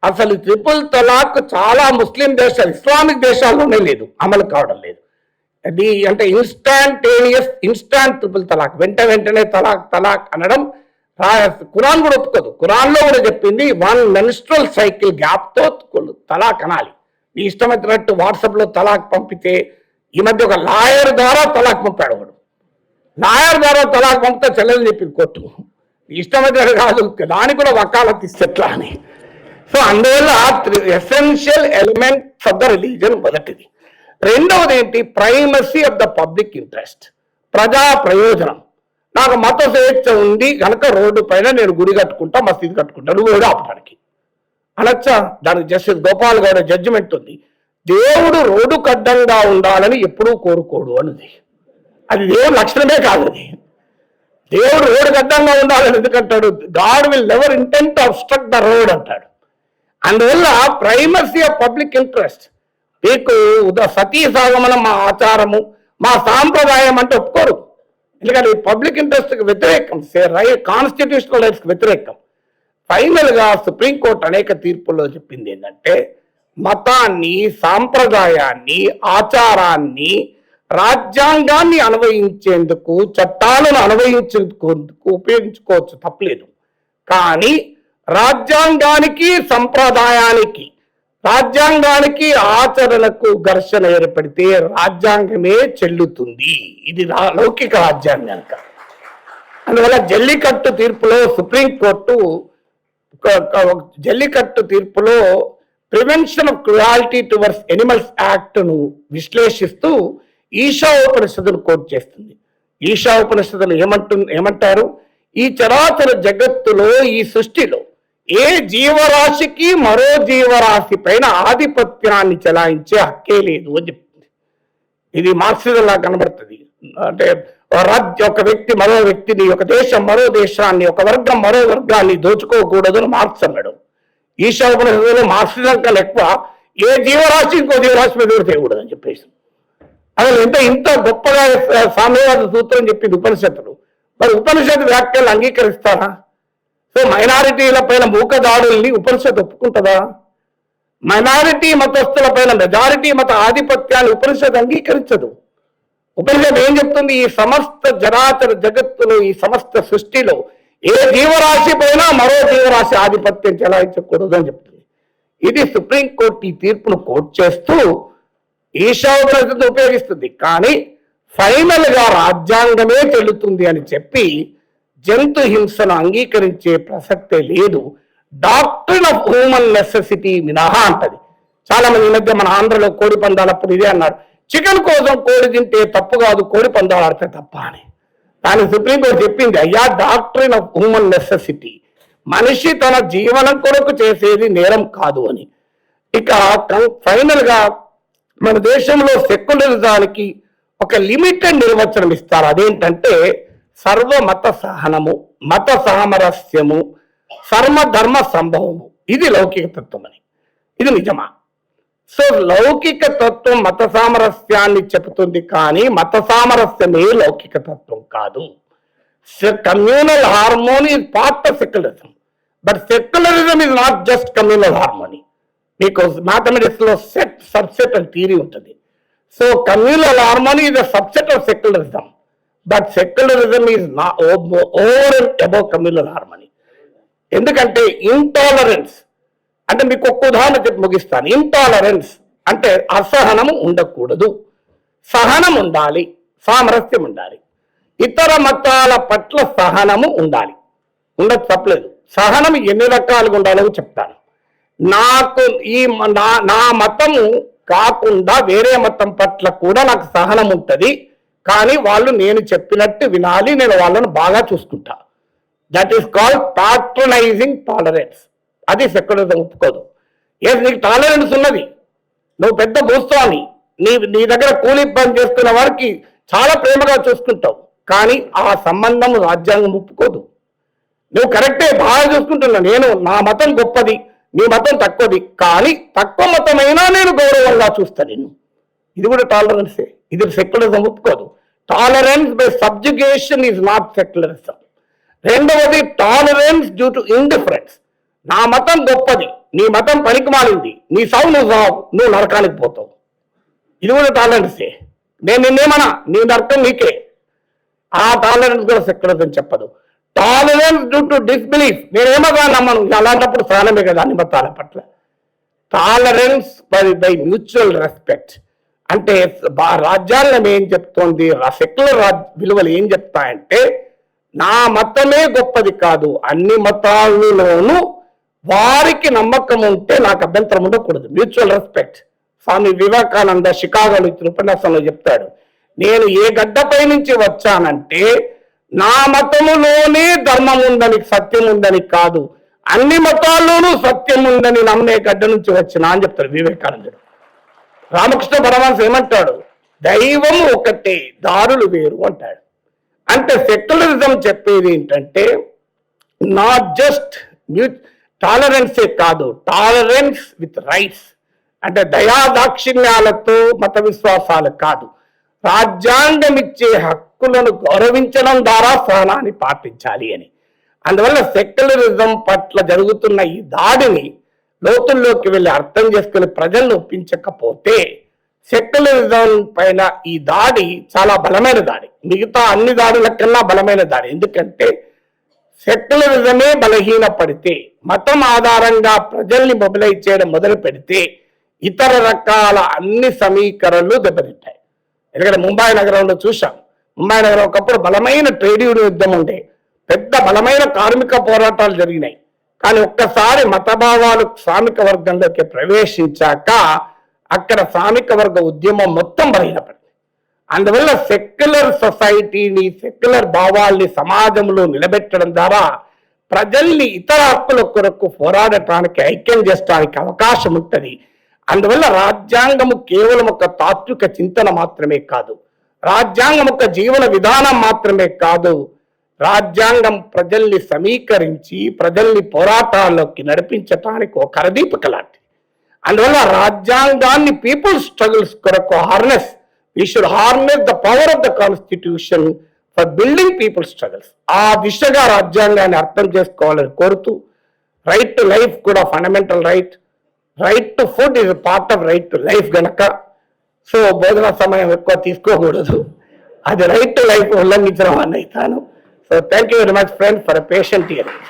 అసలు ట్రిపుల్ తలాక్ చాలా ముస్లిం దేశాలు, ఇస్లామిక్ దేశాల్లోనే లేదు, అమలు కావడం లేదు. అది అంటే ఇన్స్టాంట్ ట్రిపుల్ తలాక్, వెంటనే తలాక్ అనడం ఖురాన్ కూడా ఒప్పుకోదు. ఖురాన్లో కూడా చెప్పింది 1 మెన్స్ట్రల్ సైకిల్ గ్యాప్తో తలాక్ అనాలి. మీ ఇష్టమైనట్టు వాట్సాప్లో తలాక్ పంపితే, ఈ మధ్య ఒక లాయర్ ద్వారా తలాక్ పంపాడు వాడు. లాయర్ ద్వారా తలాక్ పంపితే చెల్లెలు చెప్పింది కోర్టు, ఇష్టమైనట్టు కాదు, దానికి కూడా వకాలత్ ఇస్తే ఎట్లా అని. సో అందువల్ల essential elements of the religion మొదటిది. రెండవది ఏంటి, primacy of the public interest, ప్రజా ప్రయోజనం. నాకు మత స్వేచ్ఛ ఉంది కనుక రోడ్డు పైన నేను గుడి కట్టుకుంటా, మసీదు కట్టుకుంటా, నువ్వు కూడా ఆపడానికి అనొచ్చా? దానికి జస్టిస్ గోపాల్ గౌడ జడ్జిమెంట్ ఉంది. దేవుడు రోడ్డు కడ్డంగా ఉండాలని ఎప్పుడూ కోరుకోడు అన్నది. అది దేవుడు లక్షణమే కాదు. అది దేవుడు రోడ్డు కడ్డంగా ఉండాలని ఎందుకంటాడు? God will never intent to obstruct the road అంటాడు. అందువల్ల ప్రైమసీ ఆఫ్ పబ్లిక్ ఇంట్రెస్ట్. మీకు సతీ సాగమనం మా ఆచారము, మా సాంప్రదాయం అంటే ఒప్పుకోరు. ఎందుకంటే పబ్లిక్ ఇంట్రెస్ట్కి వ్యతిరేకం, కాన్స్టిట్యూషనల్ రైట్స్కి వ్యతిరేకం. ఫైనల్గా సుప్రీంకోర్టు అనేక తీర్పుల్లో చెప్పింది ఏంటంటే, మతాన్ని, సాంప్రదాయాన్ని, ఆచారాన్ని, రాజ్యాంగాన్ని అన్వయించేందుకు, చట్టాలను అన్వయించేందుకు ఉపయోగించుకోవచ్చు, తప్పలేదు. కానీ రాజ్యాంగానికి, సంప్రదాయానికి, రాజ్యాంగానికి, ఆచరణకు ఘర్షణ ఏర్పడితే రాజ్యాంగమే చెల్లుతుంది. ఇది లౌకిక రాజ్యాంగం. అందువల్ల జల్లికట్టు తీర్పులో supreme court prevention of cruelty towards animals యాక్ట్ను విశ్లేషిస్తూ ఈశా ఉపనిషత్తును కోట్ చేస్తుంది. ఈశా ఉపనిషత్తులు ఏమంటారు? ఈ చరాచర జగత్తులో, ఈ సృష్టిలో ఏ జీవరాశికి మరో జీవరాశి పైన ఆధిపత్యాన్ని చెలాయించే హక్కే లేదు అని చెప్తుంది. ఇది మార్క్సిజంలా కనబడుతుంది. అంటే ఒక వ్యక్తి మరో వ్యక్తిని, ఒక దేశం మరో దేశాన్ని, ఒక వర్గం మరో వర్గాన్ని దోచుకోకూడదు అని మార్క్స్ అన్నాడు. ఈశా ఉపనిషత్తులో మార్క్సిజం కన్నా ఎక్కువ ఏ జీవరాశి ఇంకో జీవరాశి మీద చేయకూడదు అని చెప్పేసి, అసలు ఇంత గొప్పగా సామ్యవాద సూత్రం చెప్పింది ఉపనిషత్తులు. మరి ఉపనిషత్తు వ్యాఖ్యలు అంగీకరిస్తారా? సో మైనారిటీల పైన మూకదాడుల్ని ఉపనిషత్తు ఒప్పుకుంటుందా? మైనారిటీ మతస్థుల పైన మెజారిటీ మత ఆధిపత్యాన్ని ఉపనిషత్తు అంగీకరించదు. ఉపనిషత్తు ఏం చెప్తుంది? ఈ సమస్త జరాచర జగత్తులో, ఈ సమస్త సృష్టిలో ఏ జీవరాశి పైన మరో జీవరాశి ఆధిపత్యం చెలాయించకూడదు అని చెప్తుంది. ఇది సుప్రీంకోర్టు ఈ తీర్పును కోట్ చేస్తూ ఈశా ఉపనిషత్తు ఉపయోగిస్తుంది. కానీ ఫైనల్ గా రాజ్యాంగమే చెల్లుతుంది అని చెప్పి జంతు హింసను అంగీకరించే ప్రసక్తే లేదు. డాక్ట్రిన్ ఆఫ్ హ్యూమన్ నెసెసిటీ మినహా అంటది. చాలా మంది ఈ మధ్య మన ఆంధ్రలో కోడి పందాలప్పుడు ఇదే అన్నారు, చికెన్ కోసం కోడి తింటే తప్పు కాదు, కోడి పందాలు ఆడితే తప్ప అని. కానీ సుప్రీంకోర్టు చెప్పింది, అయ్యా డాక్ట్రిన్ ఆఫ్ హ్యూమన్ నెసెసిటీ, మనిషి తన జీవనం కొరకు చేసేది నేరం కాదు అని. ఇక ఫైనల్ గా మన దేశంలో సెక్యులరిజానికి ఒక లిమిటెడ్ నిర్వచనం ఇస్తారు. అదేంటంటే సర్వమత సహనము, మత సామరస్యము, సర్వధర్మ సంభవము. ఇది లౌకిక తత్వం అని. ఇది నిజమా? సో లౌకిక తత్వం మత సామరస్యాన్ని చెబుతుంది, కానీ మత సామరస్యమే లౌకిక తత్వం కాదు. Communal harmony is part of secularism. But secularism is not just communal harmony. Because mathematics లో subset and theory ఉంటుంది. So communal harmony is a subset of secularism. But secularism is not over and above communal harmony. ఎందుకంటే ఇంటాలరెన్స్ అంటే మీకు ఒక్క ఉదాహరణ చెప్పి ముగిస్తాను. ఇంటాలరెన్స్ అంటే అసహనము ఉండకూడదు, సహనం ఉండాలి, సామరస్యం ఉండాలి. ఇతర మతాల పట్ల సహనము ఉండాలి, ఉండదు తప్పలేదు. సహనం ఎన్ని రకాలుగా ఉండాలో చెప్తాను. నాకు నా మతము కాకుండా వేరే మతం పట్ల కూడా నాకు సహనం ఉంటుంది, కానీ వాళ్ళు నేను చెప్పినట్టు వినాలి, నేను వాళ్ళను బాగా చూసుకుంటా. That is called patronising tolerance. అది సెక్యులరిజం ఒప్పుకోదు. నీకు టాలరెన్స్ ఉన్నది, నువ్వు పెద్ద భూస్వామి, నీ దగ్గర కూలీ పని చేస్తున్న వారికి చాలా ప్రేమగా చూసుకుంటావు, కానీ ఆ సంబంధం రాజ్యాంగం ఒప్పుకోదు. నువ్వు కరెక్టే, బాగా చూసుకుంటున్నా, నేను నా మతం గొప్పది, నీ మతం తక్కువది, కానీ తక్కువ మతమైనా నేను గౌరవంగా చూస్తాను నిన్ను. ఇది కూడా టాలరెన్సే. ఇది సెక్యులరిజం ఒప్పుకోదు. Tolerance by subjugation is not secularism. రెండవది టాలరెన్స్ డ్యూ టు ఇండిఫరెన్స్. నా మతం గొప్పది, నీ మతం పనికి మాలింది, నీ సావు నువ్వు సావు, నువ్వు నరకానికి పోతావు. ఇది కూడా టాలరెన్సే. నేను నిన్నేమన్నా, నీ నరకం నీకే. ఆ టాలరెన్స్ కూడా సెక్యులరిజం చెప్పదు. Tolerance due to disbelief. నేనేమోగా నమ్మను, అలాంటప్పుడు సహనమే కదా అన్ని మతాల పట్ల. టాలరెన్స్ బై మ్యూచువల్ రెస్పెక్ట్ అంటే రాజ్యాంగం ఏం చెప్తోంది, సెక్యులర్ విలువలు ఏం చెప్తాయంటే నా మతమే గొప్పది కాదు, అన్ని మతాలలోనూ వారికి నమ్మకం ఉంటే నాకు అభ్యంతరం ఉండకూడదు. Mutual respect. స్వామి వివేకానంద షికాగోలో ఇచ్చిన ఉపన్యాసంలో చెప్తాడు, నేను ఏ గడ్డపై నుంచి వచ్చానంటే నా మతములోనే ధర్మం ఉందని, సత్యం ఉందని కాదు, అన్ని మతాల్లోనూ సత్యం ఉందని నమ్మే గడ్డ నుంచి వచ్చినా అని చెప్తాడు వివేకానందుడు. రామకృష్ణ పరమహంస ఏమంటాడు, దైవం ఒకటే, దారులు వేరు అంటాడు. అంటే సెక్యులరిజం చెప్పేది ఏంటంటే నాట్ జస్ట్ టాలరెన్సే కాదు, టాలరెన్స్ విత్ రైట్స్. అంటే దయాదాక్షిణ్యాలతో మత విశ్వాసాలు కాదు, రాజ్యాంగం ఇచ్చే హక్కులను గౌరవించడం ద్వారా సహనాన్ని పాటించాలి అని. అందువల్ల సెక్యులరిజం పట్ల జరుగుతున్న ఈ దాడిని లోతుల్లోకి వెళ్ళి అర్థం చేసుకుని ప్రజలను ఒప్పించకపోతే సెక్యులరిజం పైన ఈ దాడి చాలా బలమైన దాడి, మిగతా అన్ని దాడుల కన్నా బలమైన దాడి. ఎందుకంటే సెక్యులరిజమే బలహీనపడితే, మతం ఆధారంగా ప్రజల్ని మొబిలైజ్ చేయడం మొదలు పెడితే ఇతర రకాల అన్ని సమీకరణలు దెబ్బతింటాయి. ఎందుకంటే ముంబై నగరంలో చూసాం, ముంబై నగరం ఒకప్పుడు బలమైన ట్రేడ్ యూనియన్ యుద్ధం ఉండే, పెద్ద బలమైన కార్మిక పోరాటాలు జరిగినాయి. కానీ ఒక్కసారి మతభావాలు శ్రామిక వర్గంలోకి ప్రవేశించాక అక్కడ శ్రామిక వర్గ ఉద్యమం మొత్తం బలహీనపడింది. అందువల్ల సెక్యులర్ సొసైటీని, సెక్యులర్ భావాల్ని సమాజంలో నిలబెట్టడం ద్వారా ప్రజల్ని ఇతర హక్కుల కొరకు పోరాడటానికి, ఐక్యం చేయడానికి అవకాశం ఉంటుంది. అందువల్ల రాజ్యాంగము కేవలం ఒక తాత్విక చింతన మాత్రమే కాదు, రాజ్యాంగం ఒక జీవన విధానం మాత్రమే కాదు, రాజ్యాంగం ప్రజల్ని సమీకరించి ప్రజల్ని పోరాటాల్లోకి నడిపించటానికి ఒక కరదీపిక లాంటిది. అందువల్ల రాజ్యాంగాన్ని పీపుల్ స్ట్రగుల్స్ కొరకు harness, we should harness the power of the constitution for building people struggles. ఆ దిశగా రాజ్యాంగాన్ని అర్థం చేసుకోవాలని కోరుతూ, రైట్ టు లైఫ్ కూడా fundamental right, right to food is part of right to life గనక, సో భోజన సమయం ఎక్కువ తీసుకోకూడదు, అది రైట్ టు లైఫ్ ఉల్లంఘించడం అని అవుతాను. So thank you very much friend for a patient hearing.